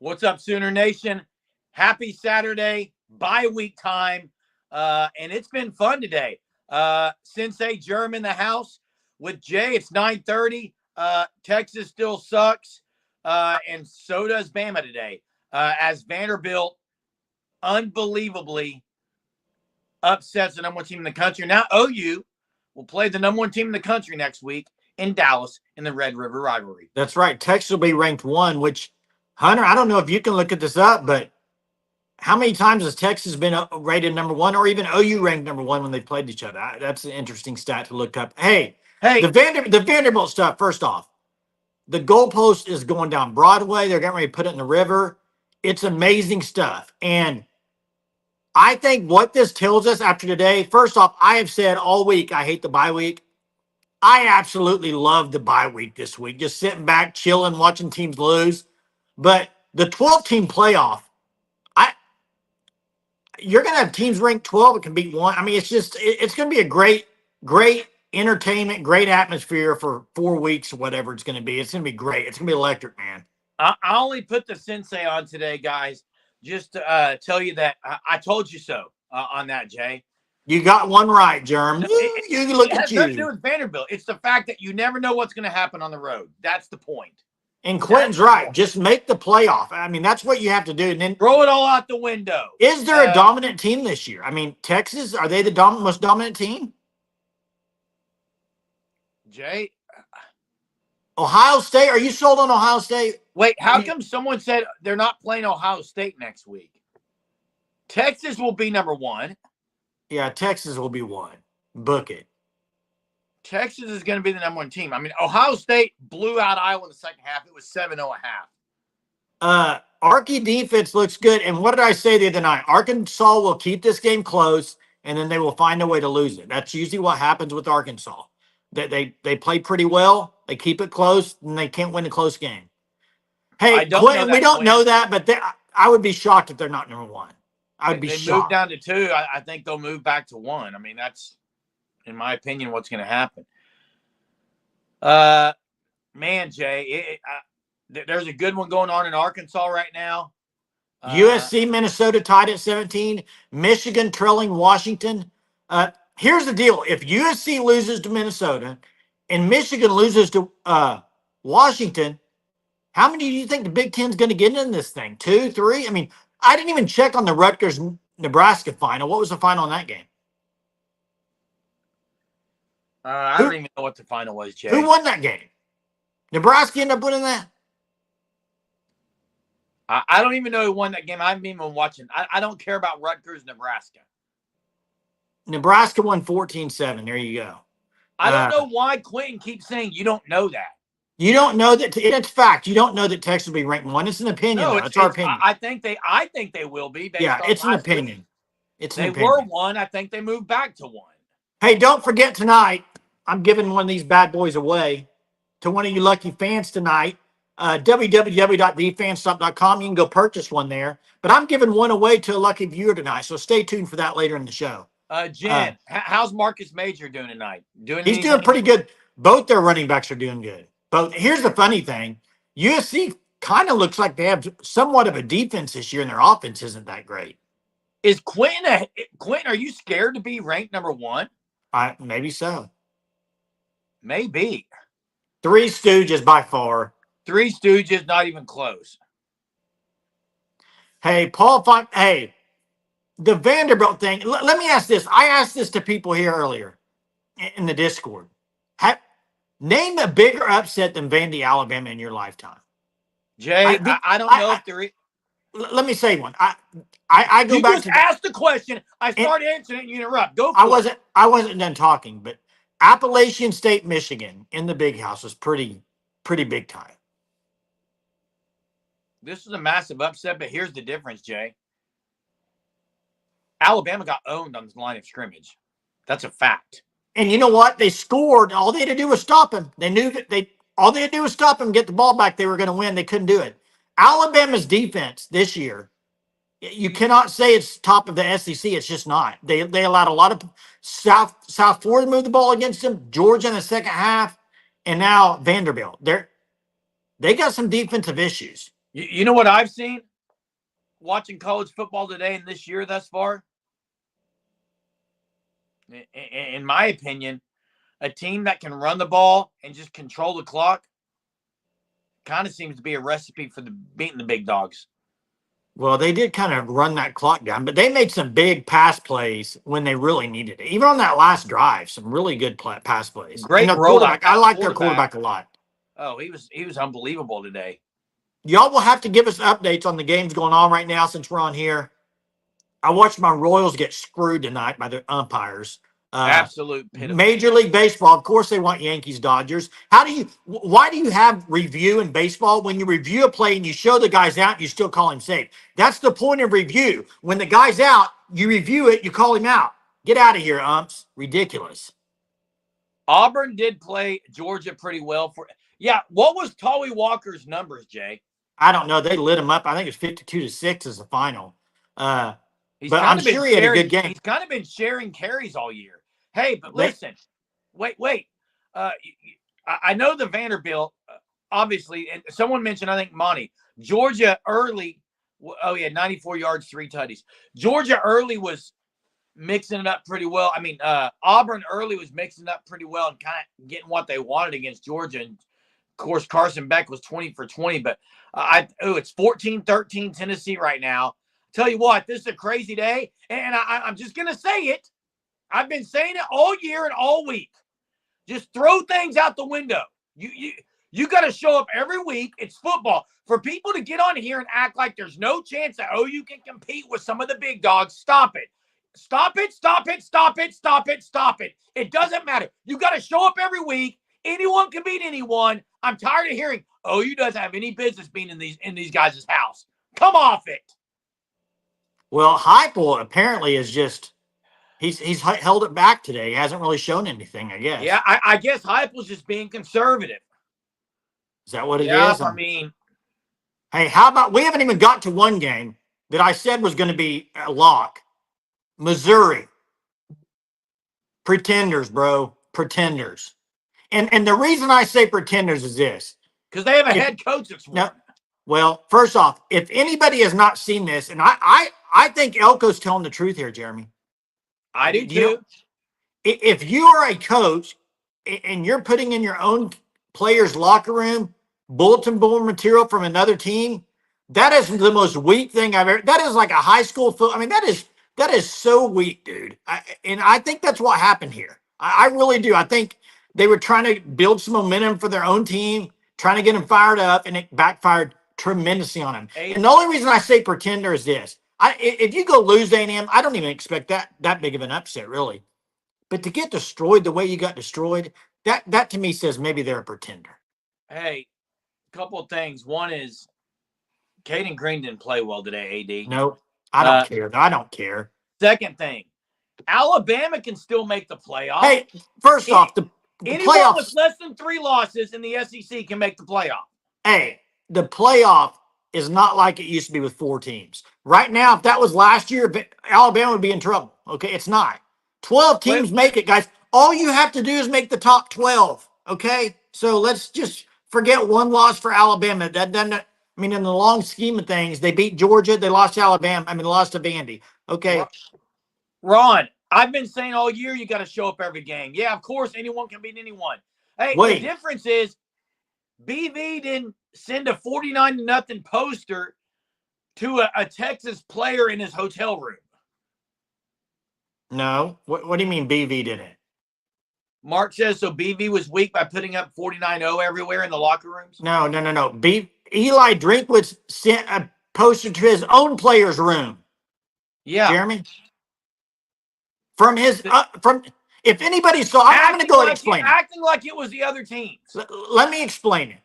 What's up, Sooner Nation? Happy Saturday, bye week time. And it's been fun today. Sensei Germ in the house with Jay. It's 9:30. Texas still sucks. And so does Bama today. As Vanderbilt unbelievably upsets the number one team in the country. Now OU will play the number one team in the country next week in Dallas in the Red River Rivalry. That's right. Texas will be ranked 1, which, Hunter, I don't know if you can look at this up, but how many times has Texas been rated number 1 or even OU ranked number 1 when they played each other? That's an interesting stat to look up. Hey, the Vanderbilt stuff, first off, the goalpost is going down Broadway. They're getting ready to put it in the river. It's amazing stuff. And I think what this tells us after today, first off, I have said all week I hate the bye week. I absolutely love the bye week this week. Just sitting back, chilling, watching teams lose. But the 12-team playoff, you're going to have teams ranked 12 that can beat 1. I mean, it's going to be a great entertainment, great atmosphere for 4 weeks or whatever it's going to be. It's going to be great. It's going to be electric, man. I only put the Sensei on today, guys, just to tell you that I told you so on that, Jay. You got one right, Germ. You look at you. It has nothing to do with Vanderbilt. It's the fact that you never know what's going to happen on the road. That's the point. And Quentin's right. Just make the playoff. I mean, that's what you have to do. And then throw it all out the window. Is there a dominant team this year? I mean, Texas, are they the most dominant team? Jay? Ohio State? Are you sold on Ohio State? Wait, how come someone said they're not playing Ohio State next week? Texas will be number 1. Yeah, Texas will be 1. Book it. Texas is going to be the number 1 team. I mean, Ohio State blew out Iowa in the second half. It was 7-0.5. Arky defense looks good. And what did I say the other night? Arkansas will keep this game close, and then they will find a way to lose it. That's usually what happens with Arkansas. They play pretty well. They keep it close, and they can't win a close game. Hey, Clinton, we don't know that, but I would be shocked if they're not number 1. I would be shocked. They move down to 2. I think they'll move back to 1. I mean, that's, in my opinion, what's going to happen. Man, Jay, there's a good one going on in Arkansas right now. USC, Minnesota tied at 17. Michigan trailing Washington. Here's the deal. If USC loses to Minnesota and Michigan loses to Washington, how many do you think the Big Ten's going to get in this thing? 2, 3? I mean, I didn't even check on the Rutgers-Nebraska final. What was the final in that game? I don't even know what the final was, Jay. Who won that game? Nebraska ended up winning that? I don't even know who won that game. I haven't even been watching. I don't care about Rutgers, Nebraska. Nebraska won 14-7. There you go. I don't know why Quentin keeps saying you don't know that. You don't know that. It's fact. You don't know that Texas will be ranked 1. It's an opinion. No, it's our opinion. I think they will be. Yeah, it's an opinion. They were 1. I think they moved back to 1. Hey, don't forget tonight, I'm giving one of these bad boys away to one of you lucky fans tonight. www.thefanstop.com. You can go purchase one there. But I'm giving one away to a lucky viewer tonight, so stay tuned for that later in the show. Jen, how's Marcus Major doing tonight? He's doing pretty good. Both their running backs are doing good. But here's the funny thing. USC kind of looks like they have somewhat of a defense this year, and their offense isn't that great. Is Quentin, are you scared to be ranked number 1? Maybe so. Maybe. 3 Stooges by far. 3 Stooges, not even close. Hey, the Vanderbilt thing. Let me ask this. I asked this to people here earlier in the Discord. Name a bigger upset than Vandy, Alabama in your lifetime. Jay, I don't know if there is. Let me say one. I go back to ask the question. I started answering it and you interrupt. Go for it. I wasn't done talking, but Appalachian State, Michigan in the Big House was pretty big time. This is a massive upset, but here's the difference, Jay. Alabama got owned on the line of scrimmage. That's a fact. And you know what? They scored. All they had to do was stop him. They knew that all they had to do was stop him, get the ball back. They were going to win. They couldn't do it. Alabama's defense this year, you cannot say it's top of the SEC. It's just not. They allowed a lot of South Florida to move the ball against them. Georgia in the second half, and now Vanderbilt. They got some defensive issues. You know what I've seen watching college football today and this year thus far? In my opinion, a team that can run the ball and just control the clock kind of seems to be a recipe for beating the big dogs. Well, they did kind of run that clock down, but they made some big pass plays when they really needed it. Even on that last drive, some really good pass plays. And Great the rollout. quarterback, I like their quarterback a lot. Oh, he was unbelievable today. Y'all will have to give us updates on the games going on right now since we're on here. I watched my Royals get screwed tonight by the umpires. Absolute pitiful. Major League Baseball, of course, they want Yankees, Dodgers. Why do you have review in baseball? When you review a play and you show the guys out, you still call him safe. That's the point of review. When the guy's out, you review it, you call him out. Get out of here, umps. Ridiculous. Auburn did play Georgia pretty well what was Tolly Walker's numbers, Jay? I don't know. They lit him up. I think it's 52-6 is the final. But I'm sure he had a good game. He's kind of been sharing carries all year. Hey, but listen, wait. I know the Vanderbilt, obviously, and someone mentioned, I think, Monty. Georgia early, he had 94 yards, 3 tutties. Georgia early was mixing it up pretty well. I mean, Auburn early was mixing it up pretty well and kind of getting what they wanted against Georgia. And, of course, Carson Beck was 20 for 20. But, it's 14-13 Tennessee right now. Tell you what, this is a crazy day. And I'm just going to say it. I've been saying it all year and all week. Just throw things out the window. You got to show up every week. It's football. For people to get on here and act like there's no chance that OU can compete with some of the big dogs, stop it. Stop it, stop it, stop it, stop it, stop it. It doesn't matter. You got to show up every week. Anyone can beat anyone. I'm tired of hearing OU doesn't have any business being in these guys' house. Come off it. Well, Heupel apparently is just he's held it back today. He hasn't really shown anything, I guess. Yeah, I guess Heupel's just being conservative. Is that what it is? I mean, hey, how about we haven't even got to one game that I said was going to be a lock. Missouri. Pretenders, bro. Pretenders. And the reason I say pretenders is this. Because they have a head coach that's won. No, well, first off, if anybody has not seen this, and I think Elko's telling the truth here, Jeremy. I do too. If you are a coach and you're putting in your own players' locker room bulletin board material from another team, that is the most weak thing I've ever. That is like a high school foot. I mean, that is so weak, dude. And I think that's what happened here. I really do. I think they were trying to build some momentum for their own team, trying to get them fired up, and it backfired tremendously on them. And the only reason I say pretender is this. If you go lose A&M, I don't even expect that big of an upset, really. But to get destroyed the way you got destroyed, that to me says maybe they're a pretender. Hey, a couple of things. One is Caden Green didn't play well today, AD. No, I don't care. I don't care. Second thing, Alabama can still make the playoff. Hey, first off, the anyone playoffs with less than 3 losses in the SEC can make the playoff. Hey, the playoff is not like it used to be with 4 teams. Right now, if that was last year, Alabama would be in trouble. Okay, it's not. 12 teams make it, guys. All you have to do is make the top 12. Okay, so let's just forget one loss for Alabama. That doesn't. I mean, in the long scheme of things, they beat Georgia. They lost to Alabama. I mean, lost to Vandy. Okay, Ron, I've been saying all year you got to show up every game. Yeah, of course, anyone can beat anyone. Hey, the difference is BV didn't send a 49-0 poster to a Texas player in his hotel room. No. What do you mean BV didn't? Mark says so BV was weak by putting up 49-0 everywhere in the locker rooms? No. Eli Drinkwitz sent a poster to his own player's room. Yeah. Jeremy? From his if anybody saw, I'm going to go ahead and explain it. Acting like it was the other teams. Let me explain it.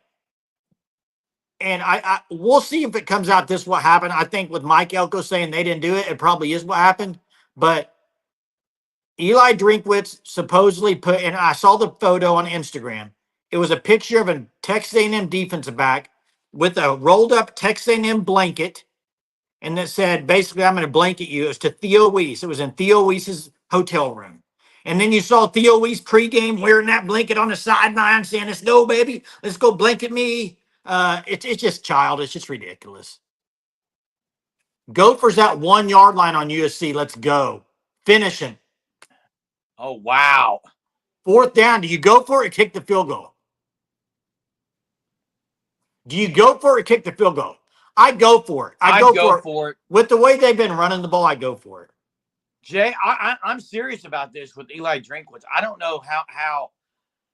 And I we'll see if it comes out this what happened. I think with Mike Elko saying they didn't do it, it probably is what happened. But Eli Drinkwitz supposedly put, and I saw the photo on Instagram. It was a picture of a Texas A&M defensive back with a rolled up Texas A&M blanket, and that said, basically, I'm going to blanket you. It was to Theo Weiss. It was in Theo Weiss's hotel room. And then you saw Theo Weiss pregame wearing that blanket on the sideline saying, let's go, baby. Let's go blanket me. It's just childish. It's ridiculous. Gophers at 1 yard line on USC. Let's go. Finish him. Oh, wow. 4th down. Do you go for it or kick the field goal? Do you go for it or kick the field goal? I go for it. I'd go for it. With the way they've been running the ball, I go for it. Jay, I'm serious about this with Eli Drinkwitz. I don't know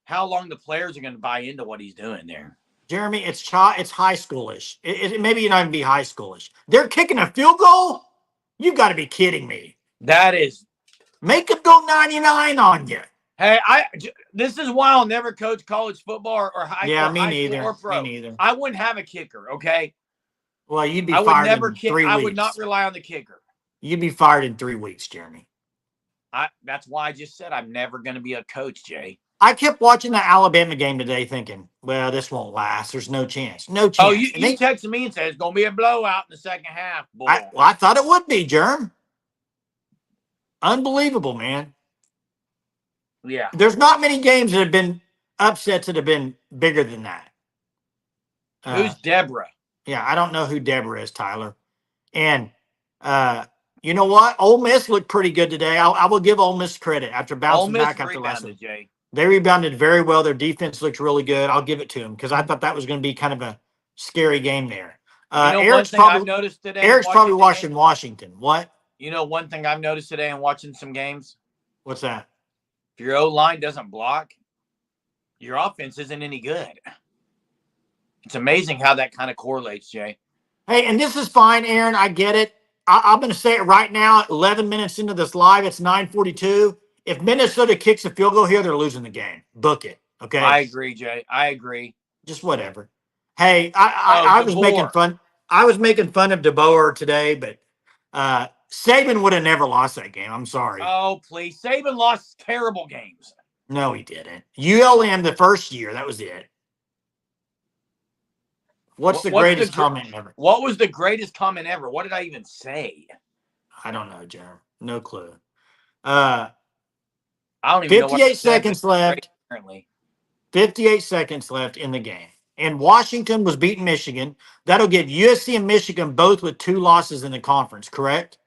how long the players are going to buy into what he's doing there. Jeremy, it's high schoolish. It maybe not even be high schoolish. They're kicking a field goal? You got to be kidding me. That is. Make them go 99 on you. Hey, this is why I'll never coach college football or high school. Yeah, or me high neither. School or pro. Me neither. I wouldn't have a kicker, okay? Well, you'd be I would fired never in kick. 3 weeks. I would not rely on the kicker. You'd be fired in 3 weeks, Jeremy. That's why I just said I'm never going to be a coach, Jay. I kept watching the Alabama game today thinking, well, this won't last. There's no chance. No chance. Oh, you texted me and said it's going to be a blowout in the second half. Boy. I thought it would be, Germ. Unbelievable, man. Yeah. There's not many games that have been upsets that have been bigger than that. Who's Deborah? Yeah, I don't know who Deborah is, Tyler. And you know what? Ole Miss looked pretty good today. I will give Ole Miss credit after bouncing back after last week. Jay. They rebounded very well. Their defense looked really good. I'll give it to them because I thought that was going to be kind of a scary game there. Eric's probably watching Washington. What? You know, one thing I've noticed today in watching some games? What's that? If your O-line doesn't block, your offense isn't any good. It's amazing how that kind of correlates, Jay. Hey, and this is fine, Aaron. I get it. I'm going to say it right now. 11 minutes into this live, it's 9:42. If Minnesota kicks a field goal here, they're losing the game. Book it. Okay. I agree, Jay. I agree. Just whatever. Hey, I was making fun. I was making fun of DeBoer today, but Saban would have never lost that game. I'm sorry. Oh, please. Saban lost terrible games. No, he didn't. ULM the first year. That was it. What's the greatest comment ever? What was the greatest comment ever? What did I even say? I don't know, Jeremy. No clue. I don't even know. 58 seconds left. Apparently. 58 seconds left in the game. And Washington was beating Michigan. That'll give USC and Michigan both with 2 losses in the conference, correct?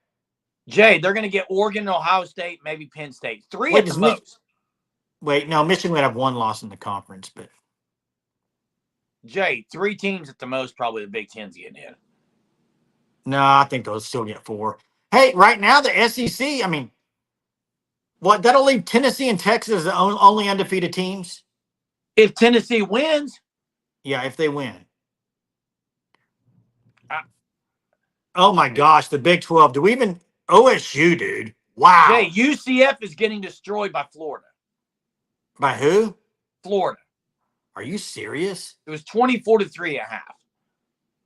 Jay, they're going to get Oregon, Ohio State, maybe Penn State. 3 at the most. Wait, no, Michigan would have 1 loss in the conference, but Jay, 3 teams at the most, probably the Big Ten's getting in. No, I think they'll still get 4. Hey, right now the SEC, I mean, what, that'll leave Tennessee and Texas as the only undefeated teams? If Tennessee wins. Yeah, if they win. Oh, my gosh, the Big 12. Do we even – OSU, dude. Wow. Jay, UCF is getting destroyed by Florida. By who? Florida. Are you serious? It was 24-3 at half.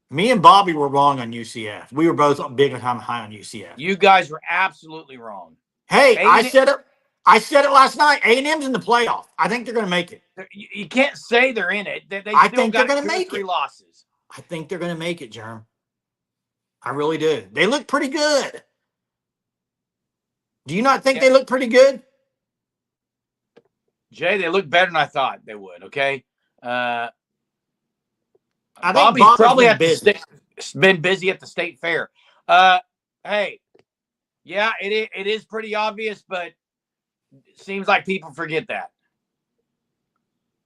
Me and Bobby were wrong on UCF. We were both big time high on UCF. You guys were absolutely wrong. Hey, I said it last night. A&M's in the playoff. I think they're going to make it. You can't say they're in it. I think they're going to make 3 losses. I think they're going to make it, Jerm. I really do. They look pretty good. Do you not think they look pretty good? Jay, they look better than I thought they would, okay? I think Bobby's probably been busy at the state fair. Hey, yeah, it is pretty obvious, but it seems like people forget that.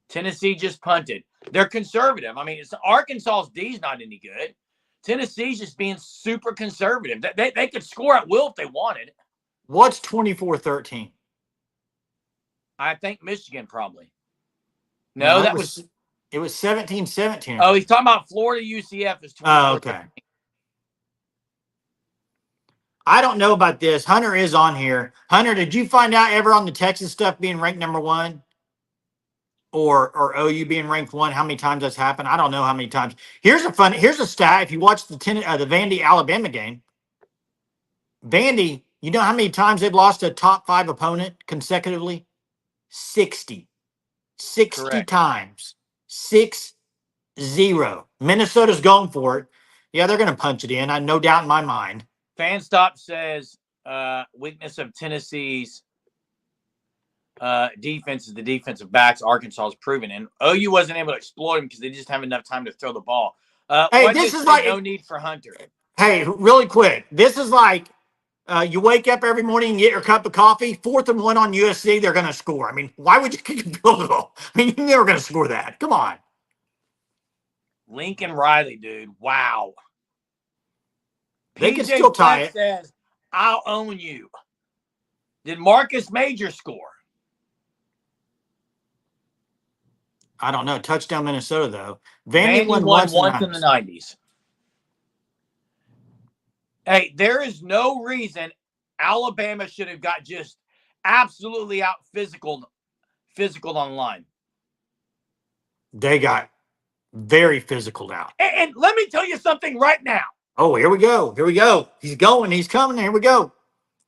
Tennessee just punted. They're conservative. I mean, Arkansas's D's not any good. Tennessee's just being super conservative. They could score at will if they wanted. What's 24-13? I think Michigan probably. No, it was 17-17. Oh, he's talking about Florida UCF is 24-13. Oh, okay. I don't know about this. Hunter is on here. Hunter, did you find out ever on the Texas stuff being ranked number 1? Or OU being ranked 1? How many times that's happened? I don't know how many times. Here's a stat. If you watch the Vandy Alabama game, Vandy, you know how many times they've lost a top 5 opponent consecutively? 60. 60 Correct. Times. 6-0. Minnesota's going for it. Yeah, they're going to punch it in. I no doubt in my mind. Fanstop says weakness of Tennessee's defense is the defensive backs Arkansas has proven. And OU wasn't able to exploit them because they just have enough time to throw the ball. Hey, this is like no need for Hunter. Hey, really quick. This is like you wake up every morning and get your cup of coffee. 4th and 1 on USC, they're going to score. I mean, why would you kick a field goal? I mean, you're never going to score that. Come on. Lincoln Riley, dude. Wow. They can still tie it. Says, I'll own you. Did Marcus Major score? I don't know. Touchdown Minnesota, though. Vandy won once in the 90s. Hey, there is no reason Alabama should have got just absolutely out physical on the line. They got very physical out. And let me tell you something right now. Oh, here we go. Here we go. He's going. He's coming. Here we go.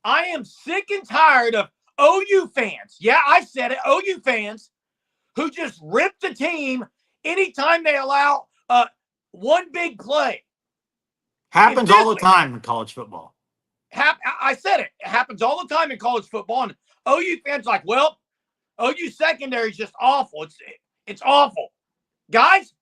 I am sick and tired of OU fans. Yeah, I said it. OU fans who just rip the team anytime they allow one big play. Happens all the time in college football. I said it. It happens all the time in college football. And OU fans like, well, OU secondary is just awful. It's awful. Guys,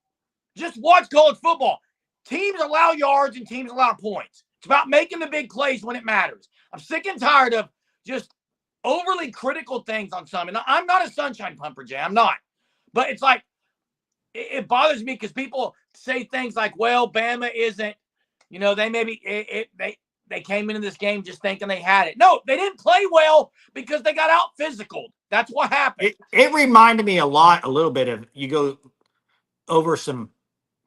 just watch college football. Teams allow yards and teams allow points. It's about making the big plays when it matters. I'm sick and tired of just overly critical things on some. And I'm not a sunshine pumper, Jay. I'm not. But it's like, it bothers me because people say things like, well, Bama isn't, they maybe they came into this game just thinking they had it. No, they didn't play well because they got out physical. That's what happened. It reminded me a little bit of, you go over some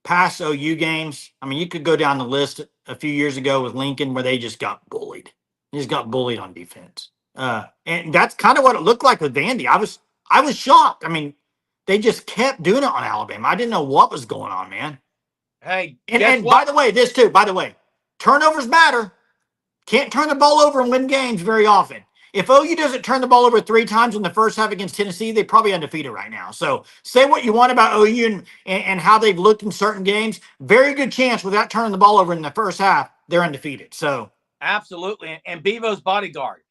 past OU games. I mean, you could go down the list a few years ago with Lincoln where they just got bullied. They just got bullied on defense. And that's kind of what it looked like with Vandy. I was shocked. I mean, they just kept doing it on Alabama. I didn't know what was going on, man. Hey, and by the way, turnovers matter. Can't turn the ball over and win games very often. If OU doesn't turn the ball over 3 times in the first half against Tennessee, they're probably undefeated right now. So say what you want about OU and how they've looked in certain games. Very good chance without turning the ball over in the first half, they're undefeated. So absolutely. And Bevo's bodyguard.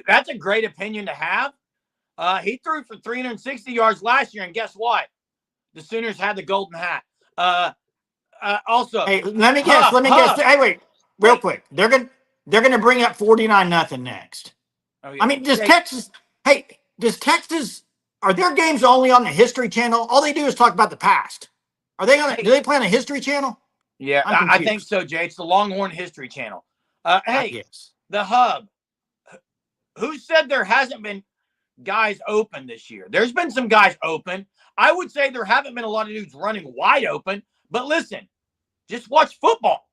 That's a great opinion to have. He threw for 360 yards last year, and guess what? The Sooners had the golden hat. Also, hey, let me guess. Hey, wait, real quick. They're gonna bring up 49-0 next. Oh, yeah. I mean, does Texas? Are their games only on the History Channel? All they do is talk about the past. Are they on? Do they play on the History Channel? Yeah, I think so, Jay. It's the Longhorn History Channel. Hey, the Hub. Who said there hasn't been guys open this year? There's been some guys open. I would say there haven't been a lot of dudes running wide open. But listen, just watch football.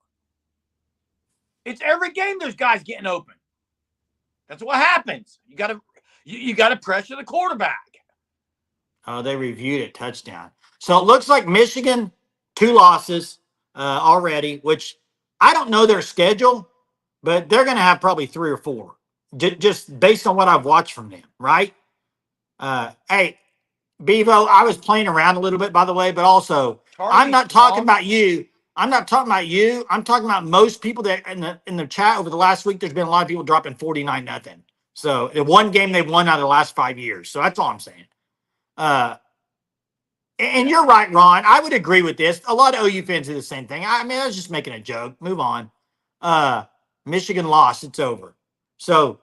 It's every game there's guys getting open. That's what happens. You gotta pressure the quarterback. Oh, they reviewed it, touchdown. So it looks like Michigan 2 losses already, which I don't know their schedule, but they're going to have probably 3 or 4, just based on what I've watched from them, right? Hey, Bevo, I was playing around a little bit, by the way, but also I'm not talking about you. I'm not talking about you. I'm talking about most people that in the chat over the last week. There's been a lot of people dropping 49-0. So the one game they've won out of the last 5 years. So that's all I'm saying. And you're right, Ron. I would agree with this. A lot of OU fans do the same thing. I mean, I was just making a joke. Move on. Michigan lost. It's over. So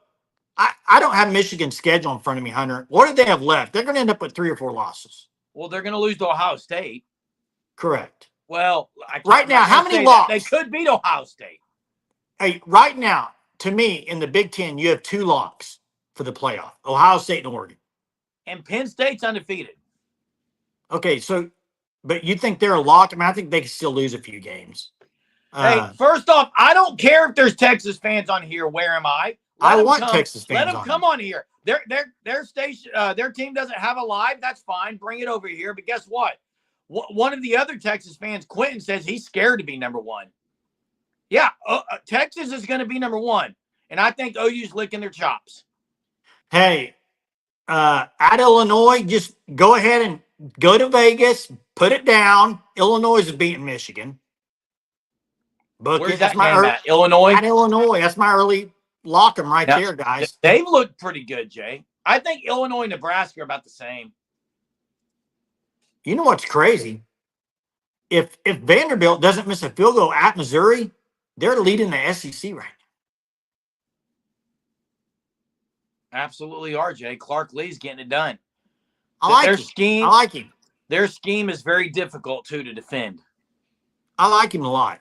I don't have Michigan's schedule in front of me, Hunter. What do they have left? They're going to end up with 3 or 4 losses. Well, they're going to lose to Ohio State. Correct. Well, right now, how many losses? They could beat Ohio State. Hey, right now, to me, in the Big Ten, you have 2 locks for the playoff: Ohio State and Oregon. And Penn State's undefeated. Okay, so, but you think they're a lock? I mean, I think they can still lose a few games. Hey, first off, I don't care if there's Texas fans on here. Where am I? I want Texas fans. Let them come on here. Their station, their team doesn't have a live. That's fine. Bring it over here. But guess what? One of the other Texas fans, Quentin, says he's scared to be number 1. Yeah, Texas is going to be number 1, and I think OU's licking their chops. Hey, at Illinois, just go ahead and go to Vegas, put it down. Illinois is beating Michigan. Where's that game at? Illinois? At Illinois. That's my early lock 'em right there, guys. They've looked pretty good, Jay. I think Illinois and Nebraska are about the same. You know what's crazy? If Vanderbilt doesn't miss a field goal at Missouri, they're leading the SEC right now. Absolutely are, Jay. Clark Lee's getting it done. Their scheme is very difficult, too, to defend. I like him a lot.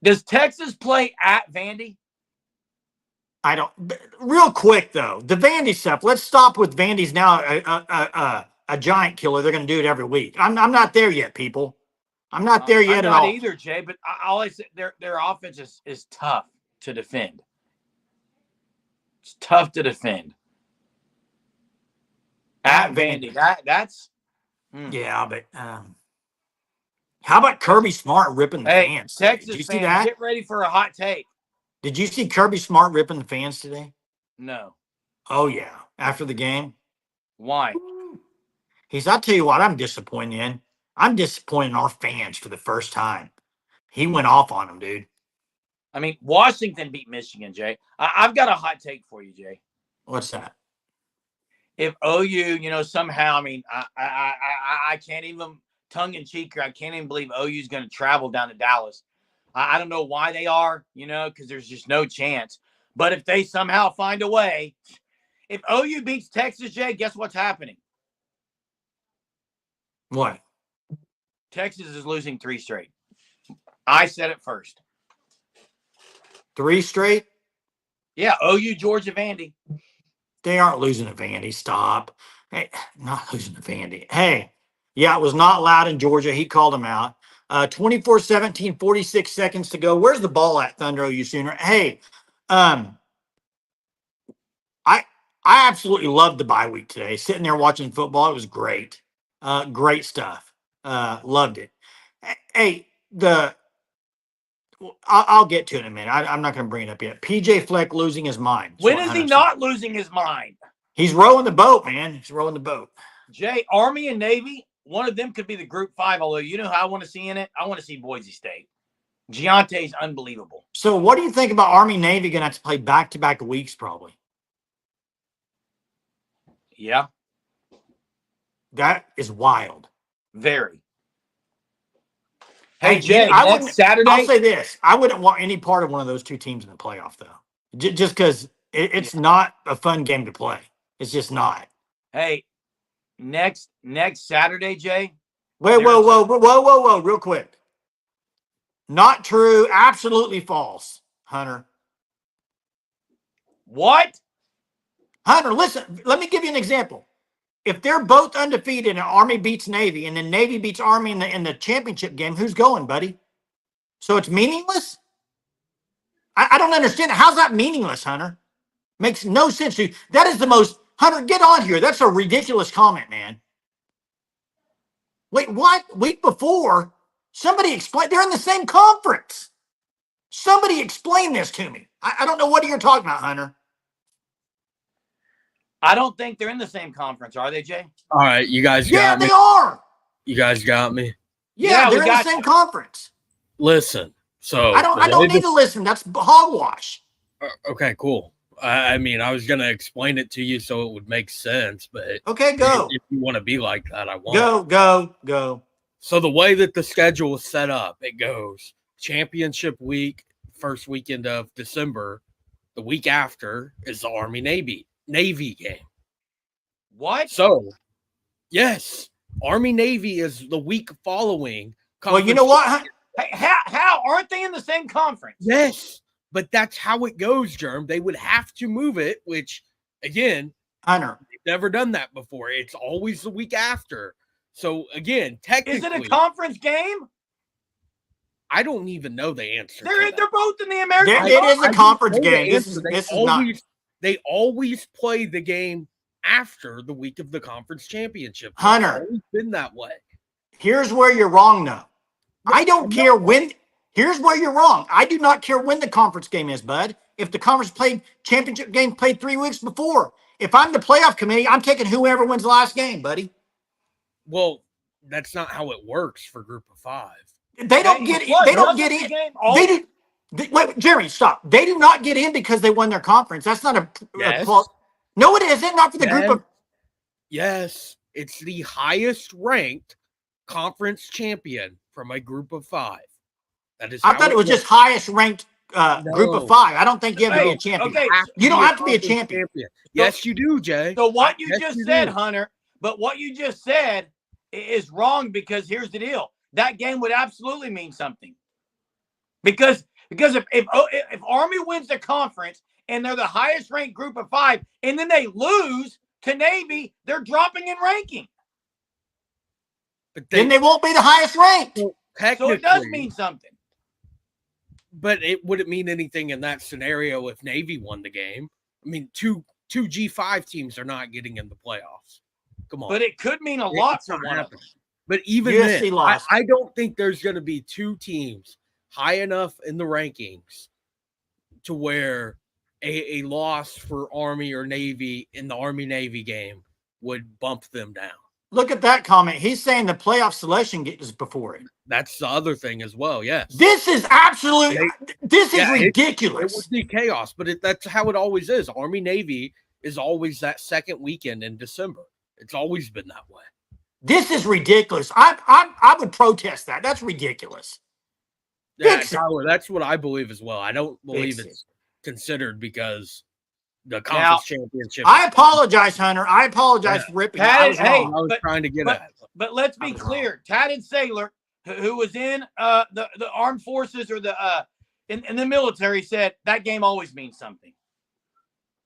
Does Texas play at Vandy? I don't. Real quick, though, the Vandy stuff. Let's stop with Vandy's now a giant killer. They're going to do it every week. I'm not there yet, people. I'm not there yet at all. I'm not either, Jay, but I always say their offense is tough to defend. It's tough to defend. At Vandy. That's yeah, but how about Kirby Smart ripping the fans? Texas Did you fans, see that? get ready for a hot take. Did you see Kirby Smart ripping the fans today? No. Oh yeah, after the game. Why? I'll tell you what, I'm disappointed in. I'm disappointed in our fans for the first time. He went off on them, dude. I mean, Washington beat Michigan, Jay. I've got a hot take for you, Jay. What's that? If OU, somehow, I mean, I can't even, tongue in cheek, I can't even believe OU is going to travel down to Dallas. I don't know why they are, because there's just no chance. But if they somehow find a way, if OU beats Texas, Jay, guess what's happening? What? Texas is losing 3 straight. I said it first. 3 straight? Yeah, OU, Georgia, Vandy. They aren't losing to Vandy. Stop. Hey, not losing to Vandy. Hey, yeah, it was not loud in Georgia. He called him out. 24-17, 46 seconds to go. Where's the ball at, Thunder OU Sooner? Hey, I absolutely loved the bye week today. Sitting there watching football, it was great. Great stuff. Loved it. Hey, I'll get to it in a minute. I'm not going to bring it up yet. PJ Fleck losing his mind. When is he not losing his mind? He's rowing the boat, man. He's rowing the boat. Jay, Army and Navy, one of them could be the Group 5, although you know who I want to see in it? I want to see Boise State. Giante's unbelievable. So what do you think about Army Navy going to have to play back-to-back weeks probably? Yeah. That is wild. Very. Hey, Jay, next Saturday. I'll say this. I wouldn't want any part of one of those two teams in the playoff, though. Just because it's not a fun game to play. It's just not. Hey, next Saturday, Jay. Whoa, real quick. Not true. Absolutely false, Hunter. What? Hunter, listen. Let me give you an example. If they're both undefeated and Army beats Navy and then Navy beats Army in the championship game, who's going, buddy? So it's meaningless? I don't understand. How's that meaningless, Hunter? Makes no sense to you. That is the most... Hunter, get on here. That's a ridiculous comment, man. Wait, what? Week before, somebody explained... They're in the same conference. Somebody explain this to me. I don't know what you're talking about, Hunter. I don't think they're in the same conference, are they, Jay? All right, you guys got me. Yeah, they are. You guys got me. Yeah, they're in the same conference. Listen, so I don't need to listen. That's hogwash. Okay, cool. I mean, I was gonna explain it to you so it would make sense, but okay, go. If you want to be like that, I won't. Go. So the way that the schedule is set up, it goes championship week, first weekend of December. The week after is the Army Navy game. What? So, yes, Army Navy is the week following. Well, you know what? Hey, how aren't they in the same conference? Yes, but that's how it goes, Germ. They would have to move it, which, again, Hunter, they've never done that before. It's always the week after. So, again, technically, is it a conference game? I don't even know the answer. They're both in the American. It is a conference game. This is not. They always play the game after the week of the conference championship. Hunter, it's always been that way. Here's where you're wrong, though. I don't care when. Here's where you're wrong. I do not care when the conference game is, bud. If the conference championship game played 3 weeks before, if I'm the playoff committee, I'm taking whoever wins the last game, buddy. Well, that's not how it works for Group of 5. They don't get it. They don't get in. Wait, Jeremy, stop. They do not get in because they won their conference. That's not a Yes. No, it isn't. Not for the group of. Yes, it's the highest ranked conference champion from a group of 5. That is. I thought it was just highest ranked group of 5. I don't think you have to be a champion. Okay, you don't have to be a champion. Yes, you do, Jay. So what you just said, Hunter, but what you just said is wrong because here's the deal. That game would absolutely mean something. Because if Army wins the conference and they're the highest ranked group of 5 and then they lose to Navy, they're dropping in ranking. But then they won't be the highest ranked. So it does mean something. But it wouldn't mean anything in that scenario if Navy won the game. I mean, two G5 teams are not getting in the playoffs. Come on. But it could mean a lot for one of them. But even then, I don't think there's going to be 2 teams high enough in the rankings to where a loss for Army or Navy in the Army-Navy game would bump them down. Look at that comment. He's saying the playoff selection is before it. That's the other thing as well, yes. This is absolutely this is ridiculous. It would be chaos, but that's how it always is. Army-Navy is always that second weekend in December. It's always been that way. This is ridiculous. I would protest that. That's ridiculous. Yeah, Tyler, that's what I believe as well. I don't believe it's considered because the conference championship. I apologize, Hunter. I apologize for ripping. I was trying to get at. But let's be clear. Tatted Sailor, who was in the armed forces or the in the military, said that game always means something.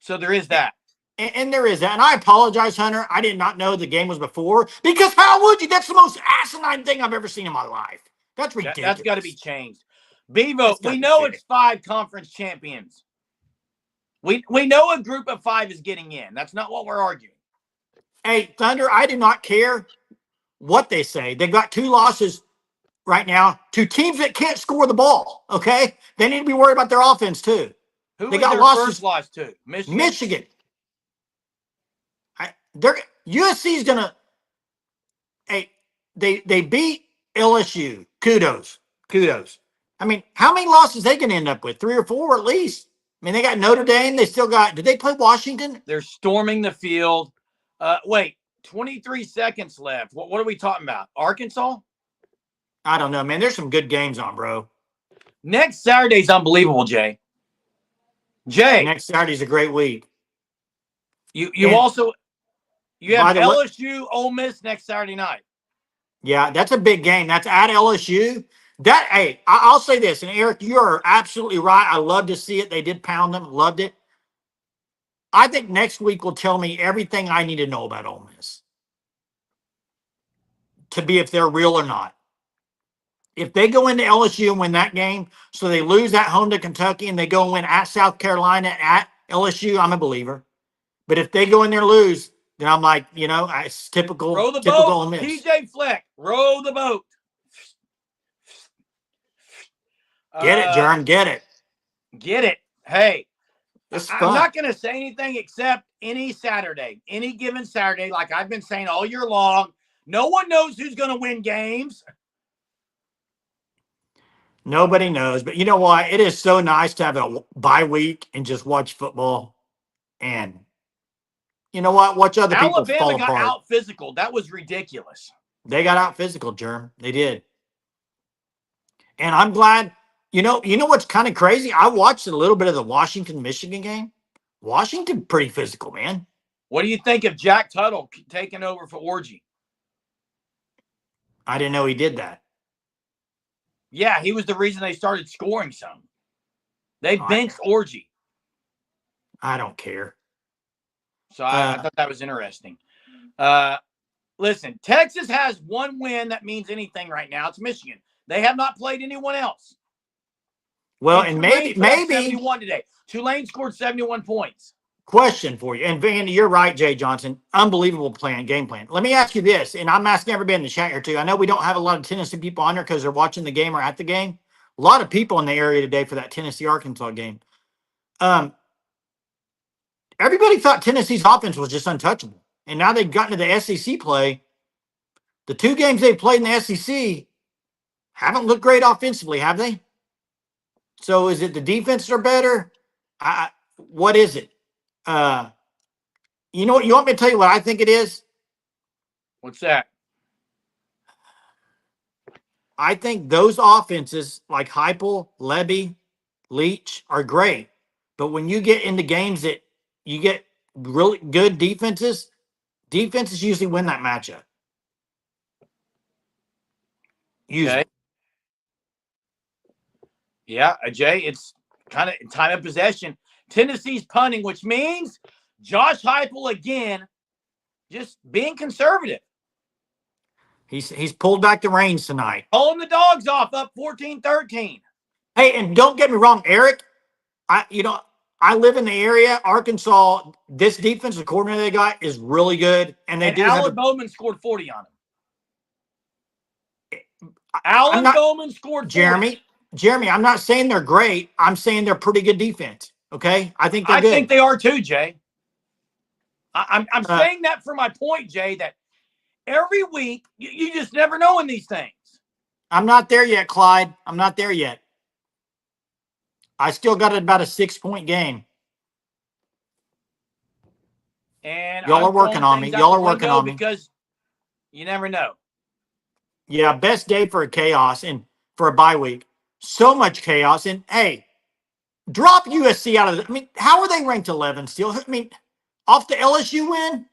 So there is that. And there is that. And I apologize, Hunter. I did not know the game was before. Because how would you? That's the most asinine thing I've ever seen in my life. That's ridiculous. That's got to be changed. Bevo, we know it's 5 conference champions. We know a group of 5 is getting in. That's not what we're arguing. Hey, Thunder, I do not care what they say. They've got 2 losses right now to teams that can't score the ball, okay? They need to be worried about their offense, too. They got losses. First loss to? Michigan. USC's going to – hey, they beat LSU. Kudos. I mean, how many losses they can end up with? 3 or 4 at least. I mean, they got Notre Dame. They still got – did they play Washington? They're storming the field. Wait, 23 seconds left. What are we talking about? Arkansas? I don't know, man. There's some good games on, bro. Next Saturday's unbelievable, Jay. Next Saturday's a great week. You have LSU, Ole Miss next Saturday night. Yeah, that's a big game. That's at LSU. I'll say this, and Eric, you are absolutely right. I love to see it. They did pound them. Loved it. I think next week will tell me everything I need to know about Ole Miss to be if they're real or not. If they go into LSU and win that game, so they lose at home to Kentucky and they go and win at South Carolina at LSU, I'm a believer. But if they go in there and lose, then I'm like, it's typical. Row the typical boat, Ole Miss. TJ Fleck. Row the boat. Get it, Jerm. Get it. Get it. Hey, I'm not going to say anything except any given Saturday, like I've been saying all year long. No one knows who's going to win games. Nobody knows. But you know what? It is so nice to have a bye week and just watch football. And you know what? Watch other people fall apart. Alabama got out physical. That was ridiculous. They got out physical, Jerm. They did. And I'm glad. You know what's kind of crazy? I watched a little bit of the Washington-Michigan game. Washington, pretty physical, man. What do you think of Jack Tuttle taking over for Orgy? I didn't know he did that. Yeah, he was the reason they started scoring some. They benched Orgy. I don't care. So I thought that was interesting. Listen, Texas has one win that means anything right now. It's Michigan. They have not played anyone else. Well, and maybe 71 today. Tulane scored 71 points. Question for you. And Vandy, you're right, Jay Johnson. Unbelievable game plan. Let me ask you this, and I'm asking everybody in the chat here too. I know we don't have a lot of Tennessee people on there because they're watching the game or at the game. A lot of people in the area today for that Tennessee-Arkansas game. Everybody thought Tennessee's offense was just untouchable. And now they've gotten to the SEC play. The 2 games they've played in the SEC haven't looked great offensively, have they? So is it the defenses are better? What is it? You know what? You want me to tell you what I think it is? What's that? I think those offenses like Heupel, Levy, Leach are great. But when you get into games that you get really good defenses usually win that matchup. Usually. Okay. Yeah, Jay, it's kind of time of possession. Tennessee's punting, which means Josh Heupel again just being conservative. He's pulled back the reins tonight. Pulling the dogs off, up 14-13. Hey, and don't get me wrong, Eric. I live in the area, Arkansas. This defensive coordinator they got is really good, and they do Alan have Bowman scored 40 on him. Alan Bowman scored 40. Jeremy, I'm not saying they're great. I'm saying they're pretty good defense. Okay, I think they're good. I think they are too, Jay. I'm saying that for my point, Jay. That every week you just never know in these things. I'm not there yet, Clyde. I'm not there yet. I still got about a 6-point game. And y'all are working on me. Y'all are working on me because you never know. Yeah, best day for a chaos and for a bye week. So much chaos. And hey, drop USC out of it. I mean, how are they ranked 11 still? I mean, off the LSU win?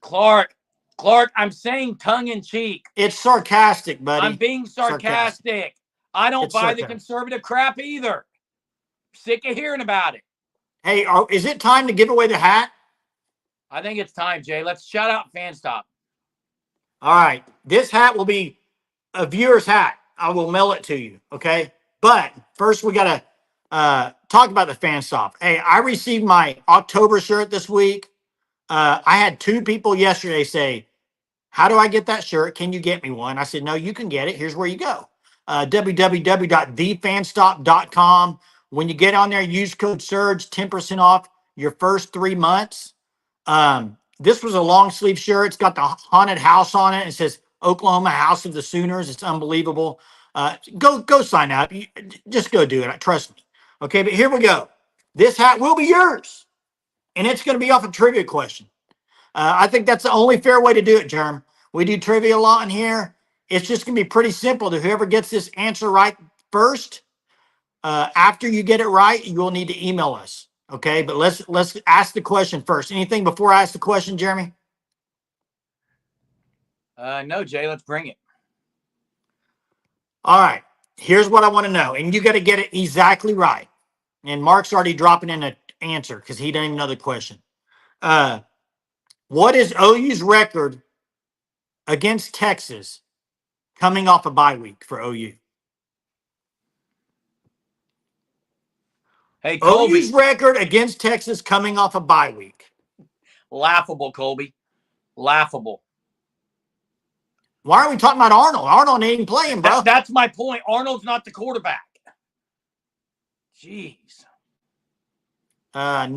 Clark, I'm saying tongue in cheek. It's sarcastic, buddy. I'm being sarcastic. I don't buy the conservative crap either. Sick of hearing about it. Hey, is it time to give away the hat? I think it's time, Jay. Let's shout out FanStop. All right. This hat will be a viewer's hat. I will mail it to you, okay? But first we got to talk about the FanStop. Hey, I received my October shirt this week. I had 2 people yesterday say, how do I get that shirt? Can you get me one? I said, no, you can get it. Here's where you go. www.thefanstop.com. When you get on there, use code SURGE, 10% off your first 3 months. This was a long sleeve shirt. It's got the haunted house on it. It says Oklahoma House of the Sooners. It's unbelievable. Go sign up. Just go do it. Trust me. Okay, but here we go. This hat will be yours. And it's going to be off a trivia question. I think that's the only fair way to do it, Jerm. We do trivia a lot in here. It's just going to be pretty simple. To whoever gets this answer right first, after you get it right, you will need to email us. Okay, but let's ask the question first. Anything before I ask the question, Jeremy? No, Jay, let's bring it. All right. Here's what I want to know, and you got to get it exactly right. And Mark's already dropping in an answer because he didn't even know the question. What is OU's record against Texas coming off a bye week for OU? Hey, Colby. OU's record against Texas coming off a bye week. Laughable, Colby. Laughable. Why are we talking about Arnold? Arnold ain't even playing, bro. That's my point. Arnold's not the quarterback. Jeez. I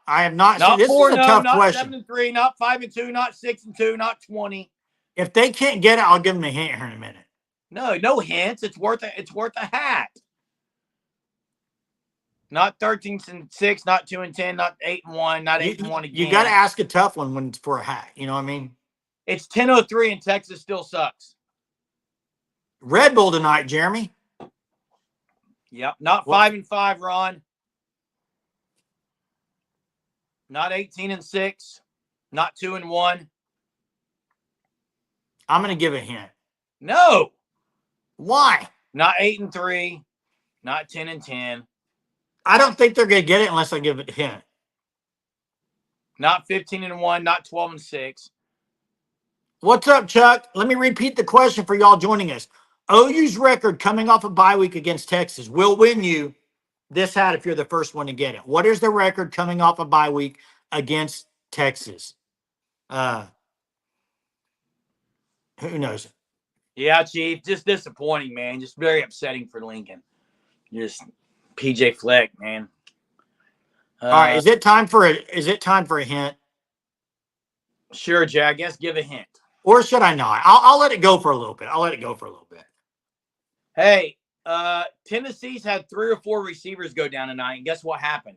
have not seen. This is a tough question. Not 7-3, not 5-2, not 6-2, not 20. If they can't get it, I'll give them a hint here in a minute. No hints. It's worth a hat. Not 13-6, not 2-10, not 8-1, not 8-1 again. You got to ask a tough one when it's for a hat. You know what I mean? It's 10-03 and Texas still sucks. Red Bull tonight, Jeremy. Yep. Not 5-5, Ron. Not 18-6. Not 2-1. I'm going to give a hint. No. Why? Not 8-3. Not 10-10. I don't think they're going to get it unless I give it a hint. Not 15-1. Not 12-6. What's up, Chuck? Let me repeat the question for y'all joining us. OU's record coming off a bye week against Texas will win you this hat if you're the first one to get it. What is the record coming off a bye week against Texas? Who knows? Yeah, Chief. Just disappointing, man. Just very upsetting for Lincoln. Just PJ Fleck, man. All right. Is it time for a hint? Sure, Jay. I guess give a hint. Or should I not? I'll let it go for a little bit. Hey, Tennessee's had 3 or 4 receivers go down tonight, and guess what happened?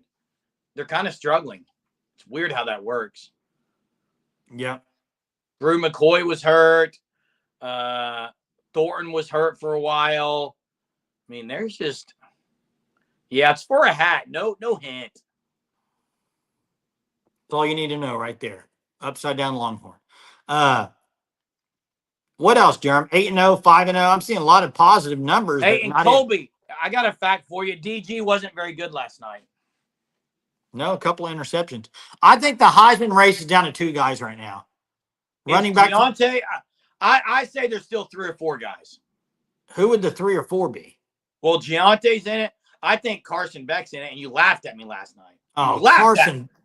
They're kind of struggling. It's weird how that works. Yeah. Drew McCoy was hurt. Thornton was hurt for a while. I mean, there's just, it's for a hat. No hint. That's all you need to know right there. Upside down Longhorn. What else, Jeremy? 8-0, 5-0. I'm seeing a lot of positive numbers. Hey, and Colby, I got a fact for you. DG wasn't very good last night. No, a couple of interceptions. I think the Heisman race is down to 2 guys right now. Running back. Deontay, I say there's still 3 or 4 guys. Who would the 3 or 4 be? Well, Deontay's in it. I think Carson Beck's in it, and you laughed at me last night. Oh,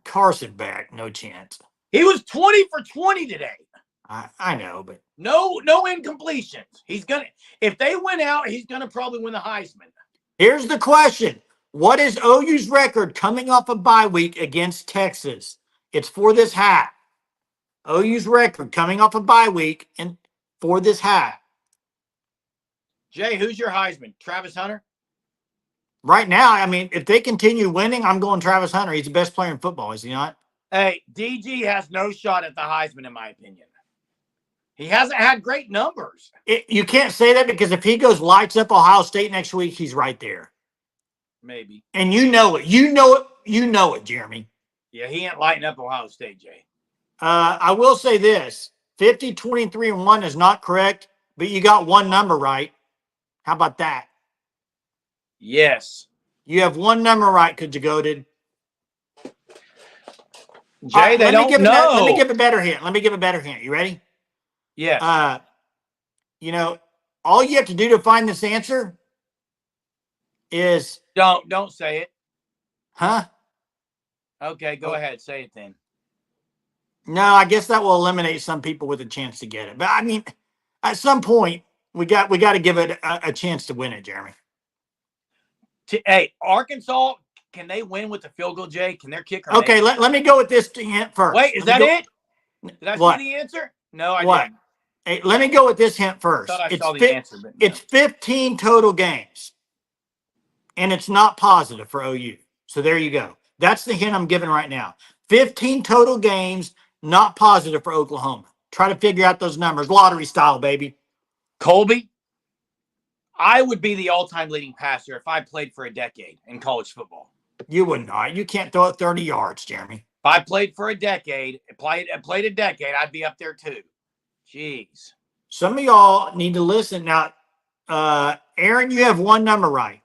Carson Beck, no chance. He was 20 for 20 today. I know, but no incompletions. He's gonna, if they win out, he's gonna probably win the Heisman. Here's the question: what is OU's record coming off a bye week against Texas? It's for this hat. OU's record coming off a bye week and for this hat. Jay, who's your Heisman? Travis Hunter? Right now, I mean, if they continue winning, I'm going Travis Hunter. He's the best player in football, is he not? Hey, DG has no shot at the Heisman, in my opinion. He hasn't had great numbers. You can't say that because if he goes lights up Ohio State next week, he's right there. Maybe. And you know it. You know it, Jeremy. Yeah, he ain't lighting up Ohio State, Jay. I will say this. 50, 23, and 1 is not correct, but you got one number right. How about that? Yes. You have one number right, could you goated? Jay, they don't know. Let me give a better hint. You ready? Yes. All you have to do to find this answer is don't say it. Huh? Okay, go ahead. Say it then. No, I guess that will eliminate some people with a chance to get it. But I mean, at some point, we got to give it a chance to win it, Jeremy. Hey, Arkansas, can they win with the field goal, Jay? Can their kicker? Okay, let me go with this hint first. Wait, is that it? Did I see the answer? No, I didn't. Hey, let me go with this hint first. I thought I saw the answer, but no. It's 15 total games, and it's not positive for OU. So there you go. That's the hint I'm giving right now. 15 total games, not positive for Oklahoma. Try to figure out those numbers. Lottery style, baby. Colby, I would be the all-time leading passer if I played for a decade in college football. You would not. You can't throw it 30 yards, Jeremy. If I played for a decade, played a decade, I'd be up there too. Jeez. Some of y'all need to listen. Now, Aaron, you have one number right.